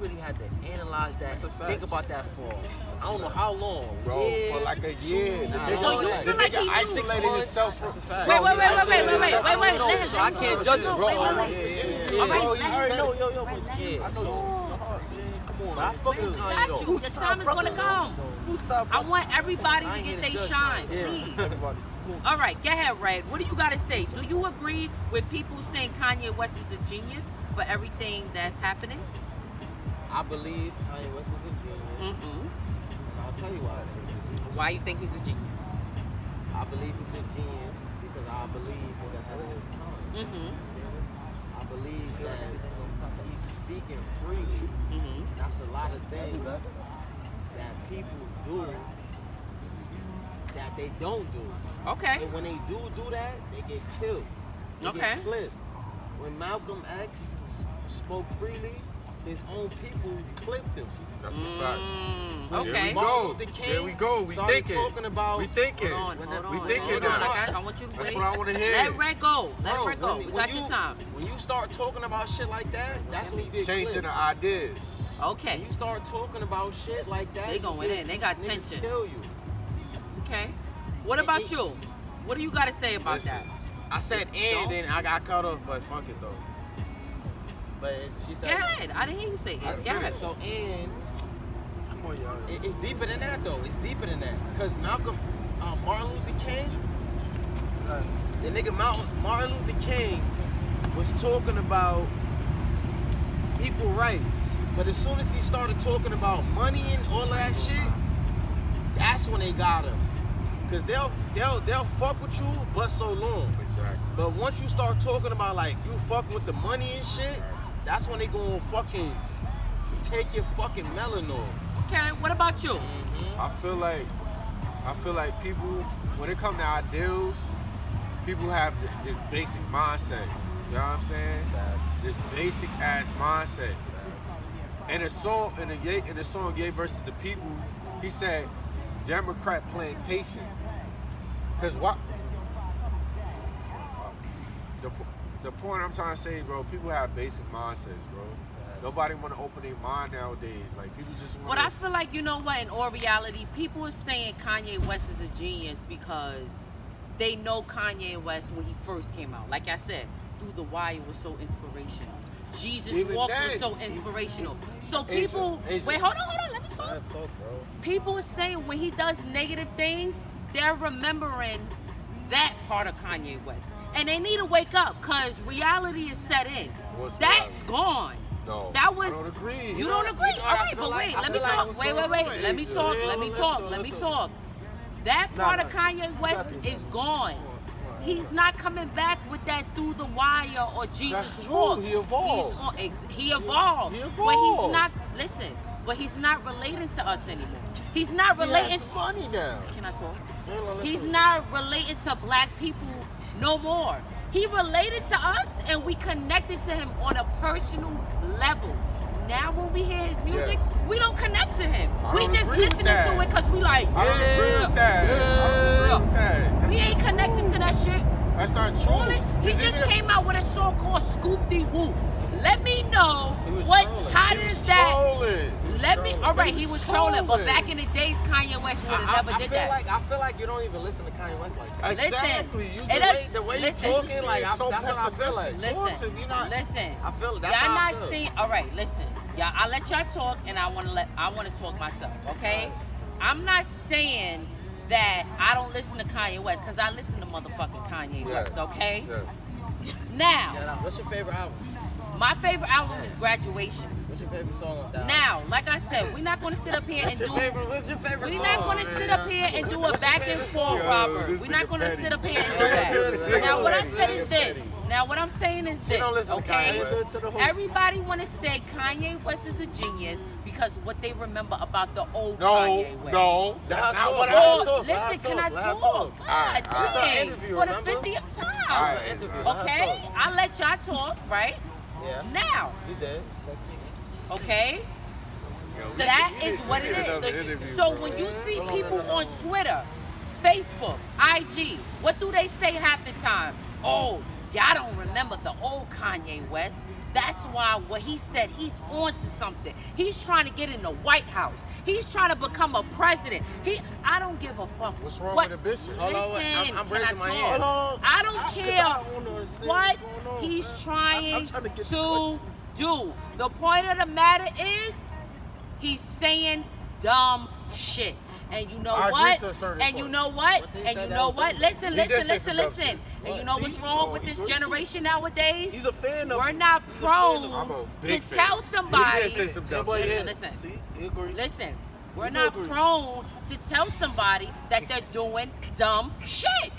Speaker 2: really had to analyze that,
Speaker 5: That's a fact.
Speaker 2: think about that for I don't know how long,
Speaker 3: Bro,
Speaker 2: yeah,
Speaker 3: for like a year. The
Speaker 2: Nah,
Speaker 3: nigga,
Speaker 1: So you
Speaker 3: the
Speaker 1: feel like
Speaker 3: nigga
Speaker 1: he knew?
Speaker 3: isolated himself
Speaker 5: That's a
Speaker 3: from.
Speaker 5: fact.
Speaker 1: Wait.
Speaker 2: Let
Speaker 1: Let
Speaker 2: so I
Speaker 1: him
Speaker 2: can't
Speaker 1: go.
Speaker 2: judge him,
Speaker 1: No,
Speaker 2: bro.
Speaker 1: wait.
Speaker 2: Yeah,
Speaker 1: All right,
Speaker 3: Bro,
Speaker 1: let
Speaker 3: you
Speaker 1: him
Speaker 3: said
Speaker 1: go.
Speaker 3: it.
Speaker 1: Right, let him
Speaker 2: Yeah,
Speaker 1: go.
Speaker 2: come on, I fuck with
Speaker 1: We
Speaker 2: Kanye
Speaker 1: got
Speaker 2: though.
Speaker 1: you. The time is gonna come.
Speaker 5: Who's up?
Speaker 1: I want everybody
Speaker 2: I
Speaker 1: to
Speaker 2: ain't
Speaker 1: get
Speaker 2: here
Speaker 1: their
Speaker 2: to judge
Speaker 1: shine,
Speaker 2: Kanye.
Speaker 1: please. All right, go ahead, Red. What do you got to say? Do you agree with people saying Kanye West is a genius for everything that's happening?
Speaker 4: I believe Kanye West is a genius.
Speaker 1: Mm-hmm.
Speaker 4: And I'll tell you why.
Speaker 1: Why you think he's a genius?
Speaker 4: I believe he's a genius because I believe he's ahead of his time.
Speaker 1: Mm-hmm.
Speaker 4: I believe that he's speaking freely.
Speaker 1: Mm-hmm.
Speaker 4: That's a lot of things that people do that they don't do.
Speaker 1: Okay.
Speaker 4: And when they do that, they get killed. They
Speaker 1: Okay.
Speaker 4: get clipped. when Malcolm X spoke freely, his own people clipped him.
Speaker 3: That's a fact.
Speaker 1: Okay.
Speaker 3: There we
Speaker 4: Martin
Speaker 3: go.
Speaker 4: Luther King
Speaker 3: There we go. We
Speaker 4: started
Speaker 3: thinking.
Speaker 4: talking about.
Speaker 3: We thinking.
Speaker 1: Hold on.
Speaker 3: We thinking
Speaker 1: Hold on.
Speaker 3: now.
Speaker 1: I want you to
Speaker 3: That's
Speaker 1: wait.
Speaker 3: what I want to hear.
Speaker 1: Let Red go. Let
Speaker 4: Bro,
Speaker 1: Red go.
Speaker 4: when-
Speaker 1: We
Speaker 4: when
Speaker 1: got your
Speaker 4: you-
Speaker 1: time.
Speaker 4: When you start talking about shit like that, that's when you get
Speaker 3: Changing
Speaker 4: clipped.
Speaker 3: the ideas.
Speaker 1: Okay.
Speaker 4: When you start talking about shit like that,
Speaker 1: They
Speaker 4: you
Speaker 1: going
Speaker 4: get-
Speaker 1: in. They got
Speaker 4: niggas
Speaker 1: tension.
Speaker 4: Kill you.
Speaker 1: Okay. What about you? What do you got to say about
Speaker 3: Listen.
Speaker 1: that?
Speaker 4: I said and, then I got cut off, but fuck it though. But she
Speaker 1: Go
Speaker 4: said.
Speaker 1: ahead. I didn't hear you say it. Go ahead.
Speaker 4: So and
Speaker 5: Come on, y'all.
Speaker 4: it's deeper than that though. It's deeper than that. Cause Martin Luther King, the nigga Martin Luther King was talking about equal rights. But as soon as he started talking about money and all of that shit, that's when they got him. Cause they'll fuck with you, but so long.
Speaker 3: Exactly.
Speaker 4: But once you start talking about like you fucking with the money and shit, that's when they gonna fucking take your fucking melon off.
Speaker 1: Okay. What about you?
Speaker 3: I feel like people, when it comes to ideals, people have this basic mindset. You know what I'm saying? This basic ass mindset. In the song Ye versus the People, he said Democrat plantation. Cause what? The point I'm trying to say, bro, people have basic mindsets, bro. Nobody want to open their mind nowadays. Like people just want.
Speaker 1: But I feel like, you know what, in all reality, people are saying Kanye West is a genius because they know Kanye West when he first came out. Like I said, Through the Wire was so inspirational. Jesus
Speaker 3: Even
Speaker 1: Walks
Speaker 3: then,
Speaker 1: was so inspirational. So
Speaker 3: Asia,
Speaker 1: people,
Speaker 3: Asia.
Speaker 1: wait, hold on, let me talk.
Speaker 4: That's all, bro.
Speaker 1: People are saying when he does negative things, they're remembering that part of Kanye West. And they need to wake up because reality is set in.
Speaker 3: What's
Speaker 1: That's
Speaker 3: reality?
Speaker 1: gone.
Speaker 3: No,
Speaker 1: That was.
Speaker 3: I don't agree.
Speaker 1: You don't agree?
Speaker 4: you know
Speaker 1: All
Speaker 4: what I
Speaker 1: right,
Speaker 4: feel
Speaker 1: but
Speaker 4: like?
Speaker 1: wait,
Speaker 4: I
Speaker 1: let me
Speaker 4: feel like
Speaker 1: talk.
Speaker 4: what's
Speaker 1: Wait,
Speaker 4: going
Speaker 1: wait,
Speaker 4: on
Speaker 1: wait. Let me
Speaker 3: is-
Speaker 1: talk.
Speaker 5: Yeah,
Speaker 1: Let me
Speaker 5: let's
Speaker 1: talk.
Speaker 5: talk,
Speaker 1: Let me
Speaker 5: let's
Speaker 1: talk. That
Speaker 5: Nah,
Speaker 1: part
Speaker 5: nah.
Speaker 1: of Kanye West is gone. He's not coming back with that Through the Wire or Jesus
Speaker 3: That's true.
Speaker 1: Walks.
Speaker 3: He evolved.
Speaker 1: He evolved.
Speaker 3: He
Speaker 1: But he's
Speaker 3: evolved.
Speaker 1: not. Listen. But he's not relating to us anymore. He's not
Speaker 3: He
Speaker 1: relating.
Speaker 3: has money now.
Speaker 1: Can I talk?
Speaker 4: let's
Speaker 1: He's
Speaker 4: talk.
Speaker 1: not related to black people no more. He related to us and we connected to him on a personal level. Now when we hear his music,
Speaker 3: Yes.
Speaker 1: we don't connect to him.
Speaker 3: I
Speaker 1: We
Speaker 3: don't
Speaker 1: just
Speaker 3: agree with
Speaker 1: listening
Speaker 3: that.
Speaker 1: to it because we like,
Speaker 3: I don't agree with that. I don't agree with that. That's
Speaker 1: we ain't
Speaker 3: not
Speaker 1: connected
Speaker 3: true.
Speaker 1: to that shit.
Speaker 3: That's not true.
Speaker 1: All it, he
Speaker 3: 'Cause
Speaker 1: just
Speaker 3: even if-
Speaker 1: came out with a song called Scoop the Whoop. Let me know
Speaker 4: He was
Speaker 1: what,
Speaker 4: trolling.
Speaker 1: how
Speaker 3: He
Speaker 1: does
Speaker 3: was
Speaker 1: that,
Speaker 3: trolling.
Speaker 1: let me, all right,
Speaker 3: He
Speaker 1: he
Speaker 3: was
Speaker 1: was trolling, but
Speaker 3: trolling.
Speaker 1: back in the days, Kanye West would have never did
Speaker 4: feel
Speaker 1: that.
Speaker 4: I feel like you don't even listen to Kanye West like that.
Speaker 3: Exactly. You
Speaker 1: Listen,
Speaker 3: just-
Speaker 1: it is,
Speaker 4: the way you
Speaker 1: listen,
Speaker 4: talking, like,
Speaker 3: You're so
Speaker 4: that's what I feel like.
Speaker 3: pessimistic towards
Speaker 1: listen,
Speaker 3: him. You're not.
Speaker 1: listen.
Speaker 4: I feel that's
Speaker 1: Y'all
Speaker 4: how I
Speaker 1: not
Speaker 4: feel.
Speaker 1: seeing. All right, listen. Y'all, I let y'all talk, and I want to talk myself. Okay, I'm not saying that I don't listen to Kanye West because I listen to motherfucking Kanye
Speaker 3: Yeah.
Speaker 1: West. Okay.
Speaker 3: Yeah.
Speaker 1: Now,
Speaker 4: Shout out. What's your favorite album?
Speaker 1: my favorite album is Graduation.
Speaker 4: What's your favorite song off that?
Speaker 1: Now, like I said, we're not going to sit up here and do.
Speaker 4: What's your favorite
Speaker 1: We're
Speaker 4: song?
Speaker 1: not going to sit up here and do a back and forth,
Speaker 3: Yo,
Speaker 1: Robert.
Speaker 3: this
Speaker 1: We're not
Speaker 3: nigga
Speaker 1: going to
Speaker 3: petty.
Speaker 1: sit up here and do that. Now, what I said is this. Now, what I'm saying is
Speaker 4: She don't
Speaker 1: this,
Speaker 4: listen to
Speaker 1: okay?
Speaker 4: Kanye West.
Speaker 1: Everybody want to say Kanye West is a genius because what they remember about the old
Speaker 3: No,
Speaker 1: Kanye West.
Speaker 3: no, that's
Speaker 4: Let her
Speaker 3: not
Speaker 4: talk,
Speaker 3: what
Speaker 4: let her
Speaker 3: I.
Speaker 1: Oh,
Speaker 4: talk, let her
Speaker 1: listen, can I
Speaker 4: talk, let her
Speaker 1: talk?
Speaker 4: talk.
Speaker 1: God
Speaker 3: Alright,
Speaker 4: It's an
Speaker 1: dang.
Speaker 4: interview,
Speaker 1: For the
Speaker 4: remember?
Speaker 1: 50th time.
Speaker 3: Alright.
Speaker 4: It's an interview. Let her
Speaker 1: Okay,
Speaker 4: talk.
Speaker 1: I'll let y'all talk, right?
Speaker 4: Yeah.
Speaker 1: Now,
Speaker 4: You did.
Speaker 1: okay?
Speaker 3: Yo, we
Speaker 1: That
Speaker 3: need-
Speaker 1: is
Speaker 3: we
Speaker 1: what
Speaker 3: need
Speaker 1: it
Speaker 3: another
Speaker 1: is.
Speaker 3: interview,
Speaker 1: So
Speaker 3: bro.
Speaker 1: when you see people on Twitter, Facebook, IG, what do they say half the time? Oh, y'all don't remember the old Kanye West. That's why what he said, he's on to something. He's trying to get in the White House. He's trying to become a president. I don't give a fuck.
Speaker 3: What's wrong
Speaker 1: what,
Speaker 3: with the bishop?
Speaker 4: Hold on,
Speaker 1: Listen,
Speaker 4: I'm
Speaker 1: can I
Speaker 4: raising my
Speaker 1: talk?
Speaker 4: hand.
Speaker 5: Hold on.
Speaker 1: I don't
Speaker 5: 'Cause
Speaker 1: care
Speaker 5: I wanna understand
Speaker 1: what
Speaker 5: what's going on,
Speaker 1: he's
Speaker 5: man.
Speaker 1: trying
Speaker 5: I'm trying to get
Speaker 1: to do. The point of the matter is, he's saying dumb shit. And you know
Speaker 3: I agree
Speaker 1: what?
Speaker 3: to a certain
Speaker 1: And you
Speaker 3: point.
Speaker 1: know what?
Speaker 4: What they
Speaker 1: And
Speaker 4: said
Speaker 1: you
Speaker 4: that
Speaker 1: know
Speaker 4: was
Speaker 1: what?
Speaker 4: dumb.
Speaker 1: Listen,
Speaker 3: He did
Speaker 1: listen,
Speaker 3: say
Speaker 1: listen,
Speaker 3: some dumb
Speaker 1: listen.
Speaker 3: shit.
Speaker 1: And you
Speaker 5: What?
Speaker 1: know
Speaker 5: See?
Speaker 1: what's wrong
Speaker 5: Oh,
Speaker 1: with
Speaker 5: he
Speaker 1: this
Speaker 5: do it too.
Speaker 1: generation nowadays?
Speaker 5: He's a fan of
Speaker 1: We're
Speaker 5: him.
Speaker 1: not
Speaker 5: He's a fan of him.
Speaker 1: prone
Speaker 3: I'm a
Speaker 1: to
Speaker 3: big fan.
Speaker 1: tell
Speaker 3: He
Speaker 1: somebody.
Speaker 3: did say some dumb
Speaker 5: Boy,
Speaker 3: shit.
Speaker 5: yeah.
Speaker 1: Listen.
Speaker 5: See, he agree.
Speaker 1: Listen, we're
Speaker 5: We do
Speaker 1: not
Speaker 5: agree.
Speaker 1: prone to tell somebody that they're doing dumb shit.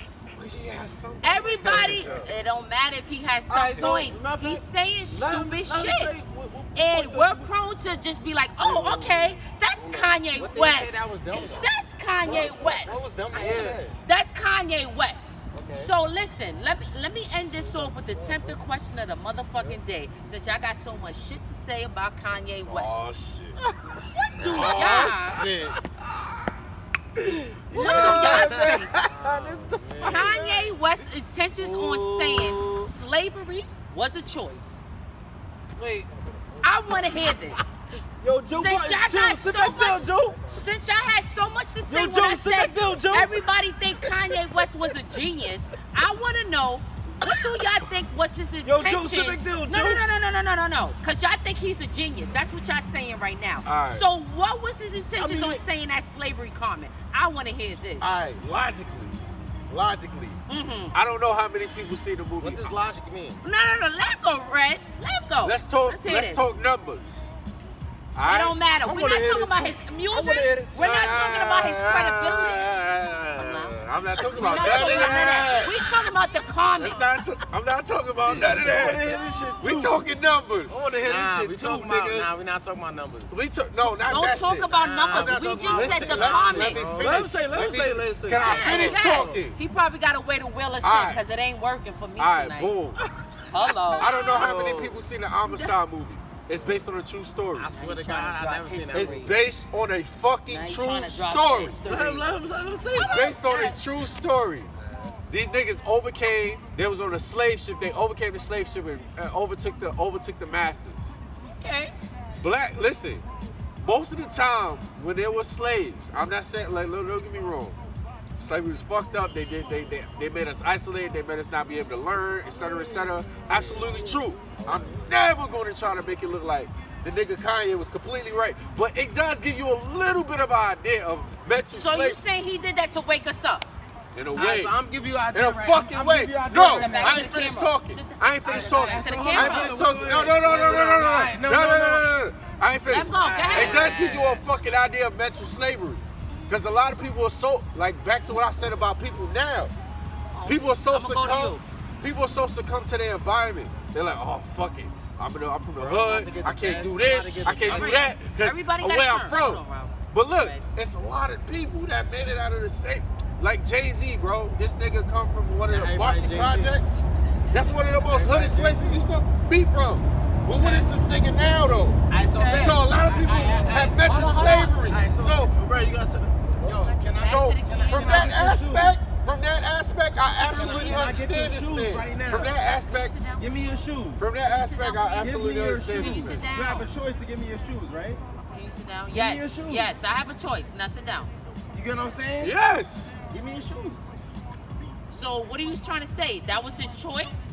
Speaker 3: He has something.
Speaker 1: Everybody,
Speaker 3: Say
Speaker 1: it don't matter if he has some
Speaker 5: Alright, so,
Speaker 1: points.
Speaker 5: matter of
Speaker 1: He's
Speaker 5: fact,
Speaker 1: saying
Speaker 5: let
Speaker 1: stupid
Speaker 5: him
Speaker 1: shit.
Speaker 5: say what
Speaker 1: And
Speaker 5: points
Speaker 1: we're
Speaker 5: that you-
Speaker 1: prone to just be like, oh, okay, that's Kanye
Speaker 4: What they
Speaker 1: West.
Speaker 4: say that was dumb?
Speaker 1: That's Kanye West.
Speaker 4: What was dumb?
Speaker 5: Yeah.
Speaker 1: That's Kanye West.
Speaker 4: Okay.
Speaker 1: So listen, let me end this off with the tempting question of the motherfucking day. Since y'all got so much shit to say about Kanye West.
Speaker 3: Oh shit.
Speaker 1: What do y'all?
Speaker 3: Shit.
Speaker 1: What do y'all think? Kanye West's intentions on saying slavery was a choice.
Speaker 5: Wait.
Speaker 1: I want to hear this.
Speaker 5: Yo, Joe,
Speaker 1: Since y'all got so much,
Speaker 5: Joe.
Speaker 1: since y'all had so much to say
Speaker 5: Yo,
Speaker 1: when
Speaker 5: Joe,
Speaker 1: I
Speaker 5: sit
Speaker 1: said
Speaker 5: back down, Joe.
Speaker 1: everybody think Kanye West was a genius, I want to know, what do y'all think was his
Speaker 5: Yo,
Speaker 1: intention?
Speaker 5: Joe, sit back down,
Speaker 1: No,
Speaker 5: Joe.
Speaker 1: no. Because y'all think he's a genius. That's what y'all saying right now.
Speaker 3: All right.
Speaker 1: So what was his intentions
Speaker 5: I mean,
Speaker 1: on saying that slavery comment? I want to hear this.
Speaker 3: All right, logically. I don't know how many people see the movie.
Speaker 4: What does logic mean?
Speaker 1: No. Let him go, Red. Let him go.
Speaker 3: Let's talk.
Speaker 1: hear
Speaker 3: Let's
Speaker 1: this.
Speaker 3: talk numbers. All
Speaker 1: It
Speaker 3: right?
Speaker 1: don't matter. We're not
Speaker 5: wanna hear
Speaker 1: talking
Speaker 5: this
Speaker 1: about
Speaker 5: too.
Speaker 1: his
Speaker 5: I
Speaker 1: music.
Speaker 5: wanna hear this.
Speaker 1: We're not talking about his credibility.
Speaker 3: I'm not talking
Speaker 1: We're
Speaker 3: about
Speaker 1: not
Speaker 3: none of
Speaker 1: talking about
Speaker 3: that.
Speaker 1: that. We talking about the comment.
Speaker 3: I'm not talking about none of
Speaker 5: I wanna hear
Speaker 3: that.
Speaker 5: this shit
Speaker 3: We
Speaker 5: too.
Speaker 3: talking numbers.
Speaker 5: I wanna hear
Speaker 4: Nah,
Speaker 5: this
Speaker 4: we
Speaker 5: shit too,
Speaker 4: talking about.
Speaker 5: nigga.
Speaker 4: Nah, we not talking about numbers.
Speaker 3: We took no, not
Speaker 1: Don't
Speaker 3: that
Speaker 1: talk
Speaker 3: shit.
Speaker 1: about
Speaker 3: I'm
Speaker 1: numbers.
Speaker 3: not
Speaker 1: We
Speaker 3: talking
Speaker 1: just
Speaker 3: about-
Speaker 1: said the
Speaker 3: Let
Speaker 1: comment.
Speaker 3: me
Speaker 5: Let him
Speaker 3: finish.
Speaker 5: say, let him say.
Speaker 3: Can I
Speaker 1: Yeah,
Speaker 3: finish
Speaker 1: exactly.
Speaker 3: talking?
Speaker 1: He probably got a way to will us in
Speaker 3: Alright.
Speaker 1: because it ain't working for me
Speaker 3: All right,
Speaker 1: tonight.
Speaker 3: boom.
Speaker 1: Hello.
Speaker 3: I don't know how many people seen the Homicide movie. It's based on a true story.
Speaker 4: I swear to
Speaker 1: trying to
Speaker 4: God, I've
Speaker 1: drop
Speaker 4: never seen that
Speaker 3: It's
Speaker 4: movie.
Speaker 3: based on a fucking
Speaker 1: Now he
Speaker 3: true
Speaker 1: trying to drop
Speaker 3: story.
Speaker 1: history.
Speaker 5: Let him say.
Speaker 3: It's based on a true story. These niggas overcame. They was on a slave ship. They overcame the slave ship and overtook the masters.
Speaker 1: Okay.
Speaker 3: Listen. Most of the time when there were slaves, I'm not saying like don't get me wrong. Slavery was fucked up. They made us isolated. They made us not be able to learn, etc., etc. Absolutely true. I'm never going to try to make it look like the nigga Kanye was completely right, but it does give you a little bit of an idea of mental
Speaker 1: So you
Speaker 3: slavery
Speaker 1: saying he did that to wake us up?
Speaker 3: in a
Speaker 5: Alright,
Speaker 3: way.
Speaker 5: so I'm giving you
Speaker 3: In
Speaker 5: idea
Speaker 3: a
Speaker 5: right.
Speaker 3: fucking
Speaker 5: I'm
Speaker 3: way.
Speaker 5: giving you idea
Speaker 3: No,
Speaker 5: right
Speaker 1: back
Speaker 3: I
Speaker 1: to
Speaker 3: ain't
Speaker 1: the
Speaker 3: finished
Speaker 1: camera.
Speaker 3: talking.
Speaker 1: Sit
Speaker 3: I ain't finished talking.
Speaker 1: back to the
Speaker 3: I
Speaker 1: camera.
Speaker 3: ain't finished talking. No. I ain't
Speaker 1: Let
Speaker 3: finished.
Speaker 1: him go. Go ahead.
Speaker 3: It does give you a fucking idea of mental slavery. Because a lot of people are so, like, back to what I said about people now. People are so
Speaker 1: I'ma go to
Speaker 3: succumb. People are so succumb to their environment. They're like, oh, fuck it. I'm from the hood. I can't do this. I can't do that. Because
Speaker 1: Everybody
Speaker 3: of
Speaker 1: got
Speaker 3: where
Speaker 1: a
Speaker 3: I'm
Speaker 1: turn.
Speaker 3: from.
Speaker 1: Hold on, Rob.
Speaker 3: But look,
Speaker 1: Right.
Speaker 3: it's a lot of people that made it out of the same. Like Jay-Z, bro. This nigga come from one of the
Speaker 4: Everybody
Speaker 3: Boston
Speaker 4: Jay-Z.
Speaker 3: projects. That's one of the most hoodest places you could be from. But what is this nigga now, though?
Speaker 4: Alright, so
Speaker 1: Okay.
Speaker 4: bet.
Speaker 3: So a lot of people have mental
Speaker 1: hold on.
Speaker 3: slavery.
Speaker 5: Alright,
Speaker 3: So
Speaker 5: bro, you gotta say.
Speaker 4: Yo, can I?
Speaker 3: so
Speaker 1: Back to the camera.
Speaker 3: from that aspect, I absolutely
Speaker 5: Can I get your
Speaker 3: understand this
Speaker 5: shoes
Speaker 3: man.
Speaker 5: right now?
Speaker 3: From that aspect,
Speaker 1: Sit down.
Speaker 5: Give me your shoes.
Speaker 3: from that aspect, I absolutely
Speaker 5: Give me your
Speaker 3: understand
Speaker 1: shoes.
Speaker 3: this
Speaker 1: Sit
Speaker 3: man.
Speaker 1: down.
Speaker 5: You have a choice to give me your shoes, right?
Speaker 1: Can you sit down?
Speaker 5: me your
Speaker 1: Yes.
Speaker 5: shoes.
Speaker 1: Yes, I have a choice. Now sit down.
Speaker 5: You get what I'm saying?
Speaker 3: Yes.
Speaker 5: Give me your shoes.
Speaker 1: So what are you trying to say? That was his choice?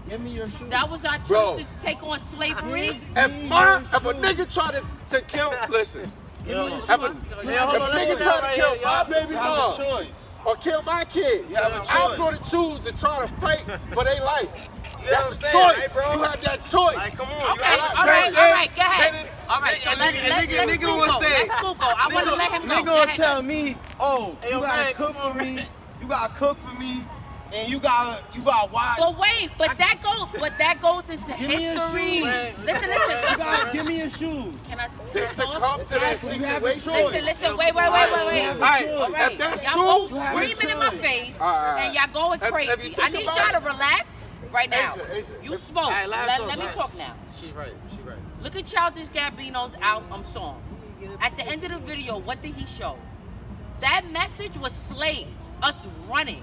Speaker 5: Give me your shoes.
Speaker 1: That was our choice
Speaker 3: Bro.
Speaker 1: to take on slavery?
Speaker 3: If a nigga try to kill, listen.
Speaker 5: Give me your
Speaker 3: If a
Speaker 5: shoes. Yeah, hold on,
Speaker 3: nigga
Speaker 5: listen
Speaker 3: try
Speaker 5: right
Speaker 3: to kill
Speaker 5: here,
Speaker 3: my
Speaker 5: y'all.
Speaker 3: baby
Speaker 5: You have a
Speaker 3: mom
Speaker 5: choice.
Speaker 3: or kill my kids,
Speaker 5: You have a
Speaker 3: I'm
Speaker 5: choice.
Speaker 3: going to choose to try to fight for their life.
Speaker 5: You know what I'm
Speaker 3: That's a
Speaker 5: saying,
Speaker 3: choice.
Speaker 5: right, bro?
Speaker 3: You have that choice.
Speaker 5: Like, come on.
Speaker 1: Okay,
Speaker 5: You have a
Speaker 1: all right,
Speaker 5: choice.
Speaker 1: all right, go ahead.
Speaker 3: Then
Speaker 1: All right, so
Speaker 5: Nigga,
Speaker 1: let's
Speaker 5: nigga
Speaker 1: Google.
Speaker 5: will say-
Speaker 1: Let's Google. I want to let him know.
Speaker 5: Nigga
Speaker 1: Go
Speaker 5: gonna
Speaker 1: ahead.
Speaker 5: tell me, oh, Hey, you yo, gotta man, cook come for
Speaker 3: Oh,
Speaker 5: me. You gotta cook for me, and you gotta watch.
Speaker 1: But wait, that goes into
Speaker 5: Give me your
Speaker 1: history.
Speaker 5: shoes.
Speaker 1: Listen.
Speaker 5: You gotta give me your shoes.
Speaker 1: Can I
Speaker 3: They
Speaker 1: talk?
Speaker 3: succumb to that
Speaker 5: Exactly. You have a
Speaker 3: situation.
Speaker 5: choice.
Speaker 1: Listen, wait.
Speaker 5: You have a
Speaker 3: Alright,
Speaker 5: choice.
Speaker 1: All right,
Speaker 3: if that's
Speaker 1: y'all
Speaker 3: true,
Speaker 1: both
Speaker 5: you have a
Speaker 1: screaming in my
Speaker 5: choice.
Speaker 1: face,
Speaker 3: Alright.
Speaker 1: and y'all going
Speaker 3: If you
Speaker 1: crazy.
Speaker 3: think
Speaker 1: I need
Speaker 3: about
Speaker 1: y'all to
Speaker 3: it-
Speaker 1: relax right now.
Speaker 3: Asia,
Speaker 1: You
Speaker 3: if-
Speaker 1: spoke.
Speaker 4: Alright,
Speaker 1: Let me talk now.
Speaker 4: She's right. She's right.
Speaker 1: Look at Childish Gambino's album song. At the end of the video, what did he show? That message was slaves, us running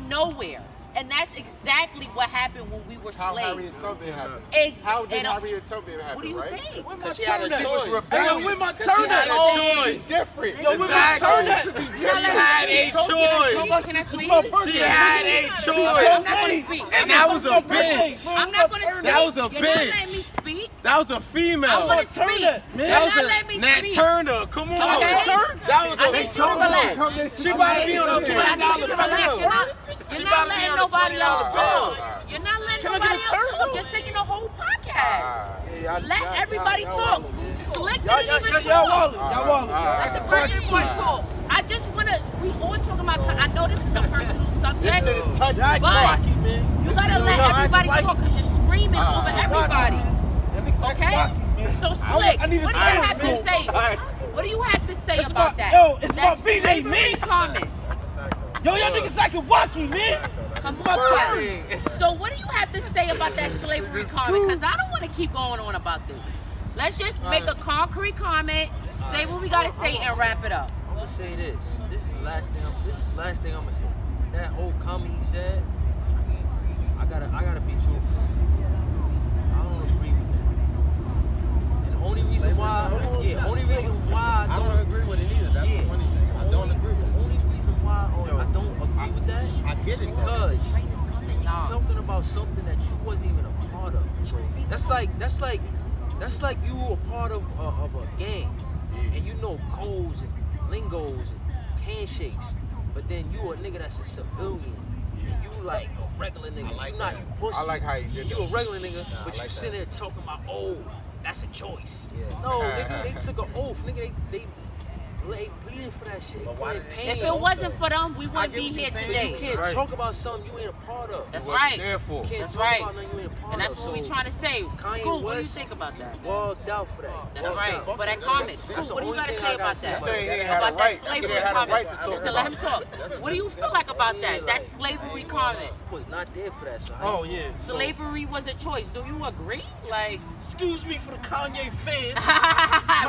Speaker 1: nowhere. And that's exactly what happened when we were
Speaker 3: How
Speaker 1: slaves.
Speaker 3: Harriet Tubman happened.
Speaker 1: And,
Speaker 3: How did Harriet Tubman happen,
Speaker 1: what do you
Speaker 3: right?
Speaker 1: think?
Speaker 5: Where
Speaker 4: She had a
Speaker 5: turn
Speaker 4: choice.
Speaker 5: at? Hey, yo, where my
Speaker 3: She
Speaker 5: turn
Speaker 3: had
Speaker 5: at?
Speaker 3: a choice. Different.
Speaker 1: Yo,
Speaker 5: where my turn at?
Speaker 1: She
Speaker 5: had a choice.
Speaker 1: Can I speak?
Speaker 5: She had a
Speaker 1: I'm
Speaker 5: choice.
Speaker 1: not going to speak.
Speaker 5: And that was a bitch.
Speaker 1: I'm not going to speak.
Speaker 5: That was a
Speaker 1: You're not letting
Speaker 5: bitch.
Speaker 1: me speak.
Speaker 5: That was a
Speaker 1: I
Speaker 5: female.
Speaker 1: want to speak. You're
Speaker 5: That
Speaker 1: not
Speaker 5: was
Speaker 1: letting me
Speaker 5: a Nat
Speaker 1: speak.
Speaker 5: Turner. Come on.
Speaker 1: Okay.
Speaker 5: That was
Speaker 1: I
Speaker 5: a
Speaker 1: need you to relax.
Speaker 5: She about to be on a
Speaker 1: I need you
Speaker 5: $20
Speaker 1: to relax.
Speaker 5: bill.
Speaker 1: You're
Speaker 5: She
Speaker 1: not
Speaker 5: about to be
Speaker 1: letting
Speaker 5: on a
Speaker 1: nobody else
Speaker 5: $20
Speaker 1: talk.
Speaker 5: bill.
Speaker 1: You're not letting
Speaker 5: Can I
Speaker 1: nobody
Speaker 5: get a
Speaker 1: else
Speaker 5: turn?
Speaker 1: talk. You're taking the whole podcast. Let everybody talk. Slick
Speaker 5: Y'all
Speaker 1: didn't even
Speaker 5: wallet.
Speaker 1: talk.
Speaker 5: Y'all wallet.
Speaker 1: Let the person talk. I just want to, we all talking about, I know this is a personal subject,
Speaker 3: This shit is touchy.
Speaker 5: Y'all
Speaker 1: but
Speaker 5: Rocky, man.
Speaker 1: you gotta let everybody talk because you're screaming over everybody. Okay? So Slick,
Speaker 5: I need a
Speaker 1: what do you
Speaker 5: time
Speaker 1: have to
Speaker 5: scope.
Speaker 1: say? What do you have to say
Speaker 5: It's
Speaker 1: about
Speaker 5: about-
Speaker 1: that?
Speaker 5: yo, it's
Speaker 1: That
Speaker 5: about BJ
Speaker 1: slavery
Speaker 5: me.
Speaker 1: comment.
Speaker 4: That's a fact, though.
Speaker 5: Yo, y'all niggas acting wacky, man.
Speaker 1: Come
Speaker 5: my
Speaker 1: on.
Speaker 5: turn.
Speaker 1: So what do you have to say about that slavery comment? Because I don't want to keep going on about this. Let's just make a concrete comment, say what we gotta say, and wrap it up.
Speaker 2: I'm gonna say this. This is the last thing. This is the last thing I'm gonna say. That whole comment he said, I gotta be truthful. I don't agree with that. And the only reason why,
Speaker 4: I don't agree with it either. That's the funny thing. I don't agree with it.
Speaker 2: The only reason why I don't agree with that
Speaker 4: I get it, though.
Speaker 2: because
Speaker 1: Rain is coming,
Speaker 2: you're
Speaker 1: y'all.
Speaker 2: talking about something that you wasn't even a part of. That's like you were a part of a gang, and you know codes and lingos and handshakes, but then you a nigga that's a civilian, and you like a regular nigga.
Speaker 4: like
Speaker 2: you not
Speaker 4: that.
Speaker 2: you pussy.
Speaker 3: I like how you did
Speaker 2: You
Speaker 3: that.
Speaker 2: a regular nigga,
Speaker 4: Nah,
Speaker 2: but
Speaker 4: I like
Speaker 2: you sitting there
Speaker 4: that.
Speaker 2: talking about, oh, that's a choice.
Speaker 4: Yeah.
Speaker 2: No, nigga, they took an oath. Nigga, they bleeding for that shit.
Speaker 4: But why
Speaker 2: They
Speaker 4: did-
Speaker 2: pain.
Speaker 1: If it wasn't for them, we
Speaker 4: I
Speaker 1: wouldn't
Speaker 4: get
Speaker 1: be
Speaker 4: what
Speaker 1: here
Speaker 4: you're saying.
Speaker 2: So you
Speaker 1: today.
Speaker 2: can't
Speaker 3: Right.
Speaker 2: talk about something you ain't a part of.
Speaker 1: That's
Speaker 3: You
Speaker 1: right.
Speaker 3: wasn't there for.
Speaker 2: You can't
Speaker 1: That's
Speaker 2: talk
Speaker 1: right.
Speaker 2: about nothing you ain't a part
Speaker 1: And that's
Speaker 2: of.
Speaker 1: what we
Speaker 2: So
Speaker 1: trying to say.
Speaker 2: Kanye
Speaker 1: Scoop, what do you
Speaker 2: West
Speaker 1: think about that?
Speaker 2: Bugged out for that.
Speaker 1: That's
Speaker 2: Bugged
Speaker 1: right.
Speaker 2: out.
Speaker 1: For that
Speaker 4: That's-
Speaker 1: comment.
Speaker 4: that's
Speaker 1: Scoop,
Speaker 2: the
Speaker 1: what do you
Speaker 2: only
Speaker 1: gotta
Speaker 2: thing
Speaker 1: say
Speaker 2: I
Speaker 1: about
Speaker 2: gotta
Speaker 1: that?
Speaker 2: say.
Speaker 3: Saying he ain't had
Speaker 1: About
Speaker 3: a
Speaker 1: that
Speaker 3: right.
Speaker 1: slavery
Speaker 3: He didn't have a
Speaker 1: comment.
Speaker 3: right to talk
Speaker 1: Listen, let him
Speaker 3: about it.
Speaker 1: talk. What do you feel like about that? That slavery comment.
Speaker 2: I was not there for that. So
Speaker 5: Oh, yeah. So,
Speaker 1: Slavery was a choice. Do you agree? Like,
Speaker 5: excuse me for the Kanye fans.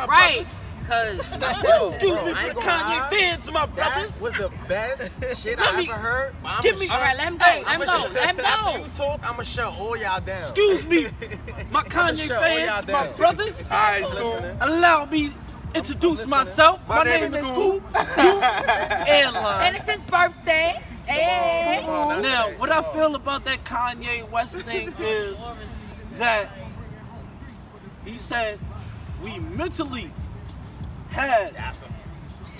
Speaker 1: right?
Speaker 5: brothers.
Speaker 1: Cause
Speaker 5: Excuse
Speaker 4: bro,
Speaker 5: me
Speaker 4: I
Speaker 5: for
Speaker 4: ain't
Speaker 5: the
Speaker 4: gonna
Speaker 5: Kanye
Speaker 4: lie.
Speaker 5: fans, my
Speaker 4: That
Speaker 5: brothers.
Speaker 4: was the best shit
Speaker 5: Let
Speaker 4: I
Speaker 5: me-
Speaker 4: ever heard.
Speaker 5: give me-
Speaker 1: all right, let him go.
Speaker 5: Hey,
Speaker 1: Let him go. Let him
Speaker 4: After
Speaker 1: go.
Speaker 4: you talk, I'ma shut all y'all down.
Speaker 5: Excuse me, my Kanye
Speaker 4: shut all y'all
Speaker 5: fans, my
Speaker 4: down.
Speaker 5: brothers.
Speaker 3: All right,
Speaker 4: I'm
Speaker 3: Scoop.
Speaker 4: listening.
Speaker 5: Allow me introduce
Speaker 4: listening.
Speaker 5: myself.
Speaker 3: My
Speaker 5: My
Speaker 3: name
Speaker 5: name
Speaker 3: is
Speaker 5: is
Speaker 3: Scoop.
Speaker 5: Scoop. Airline.
Speaker 1: And it's his birthday. Hey.
Speaker 4: Come on,
Speaker 5: Now,
Speaker 4: that's
Speaker 5: what I feel about that Kanye West thing is that he said we mentally had
Speaker 4: That's a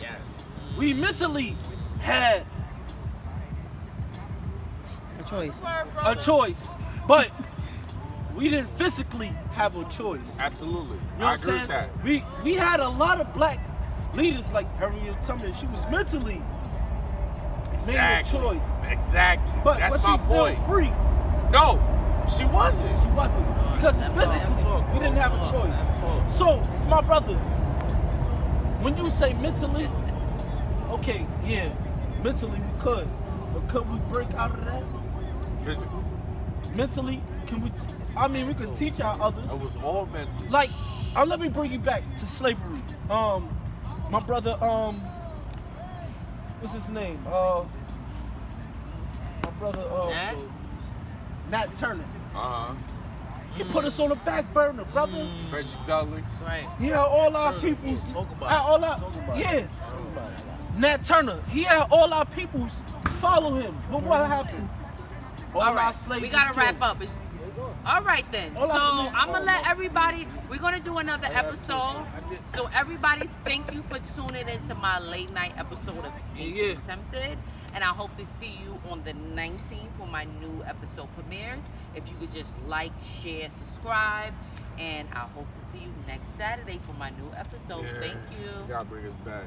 Speaker 4: yes.
Speaker 5: we mentally had a choice, but we didn't physically have a choice.
Speaker 3: Absolutely.
Speaker 5: You know
Speaker 3: I
Speaker 5: what
Speaker 3: agree
Speaker 5: I'm
Speaker 3: with
Speaker 5: saying?
Speaker 3: that.
Speaker 5: We had a lot of black leaders like Harriet Tubman. She was mentally
Speaker 3: Exactly.
Speaker 5: made a choice,
Speaker 3: Exactly.
Speaker 5: but
Speaker 3: That's
Speaker 5: she's
Speaker 3: my
Speaker 5: still
Speaker 3: point.
Speaker 5: free.
Speaker 3: No, she wasn't.
Speaker 5: She wasn't because
Speaker 1: let him
Speaker 5: physically
Speaker 2: talk,
Speaker 5: we
Speaker 2: bro.
Speaker 5: didn't have a
Speaker 2: Let him
Speaker 5: choice.
Speaker 2: talk.
Speaker 5: So, my brother, when you say mentally, okay, yeah, mentally we could, but could we break out of that?
Speaker 3: Physical.
Speaker 5: Mentally, can we? I mean, we could teach our others.
Speaker 3: It was all mental.
Speaker 5: Like, let me bring you back to slavery. My brother, what's his name? My brother,
Speaker 2: Nat?
Speaker 5: Nat Turner.
Speaker 3: Uh-huh.
Speaker 5: He put us on the back burner, brother.
Speaker 3: Reggie Dudley.
Speaker 1: Right.
Speaker 5: He had all our
Speaker 2: Turner,
Speaker 5: peoples.
Speaker 2: yeah, talk about
Speaker 5: had
Speaker 2: it.
Speaker 5: all our,
Speaker 2: Talk about it.
Speaker 5: yeah. Nat Turner. He had all our peoples follow him. But what happened? All
Speaker 1: All
Speaker 5: our
Speaker 1: right.
Speaker 5: slaves
Speaker 1: We gotta
Speaker 5: was
Speaker 1: wrap
Speaker 5: killed.
Speaker 1: up. All right then.
Speaker 5: All
Speaker 1: So
Speaker 5: I said-
Speaker 1: I'm gonna let everybody. We're gonna do another episode. So everybody, thank you for tuning into my late night episode of
Speaker 5: Yeah.
Speaker 1: Tempted. And I hope to see you on the 19th when my new episode premieres. If you could just like, share, subscribe. And I hope to see you next Saturday for my new episode.
Speaker 3: Yeah.
Speaker 1: Thank you.
Speaker 3: You gotta bring us back.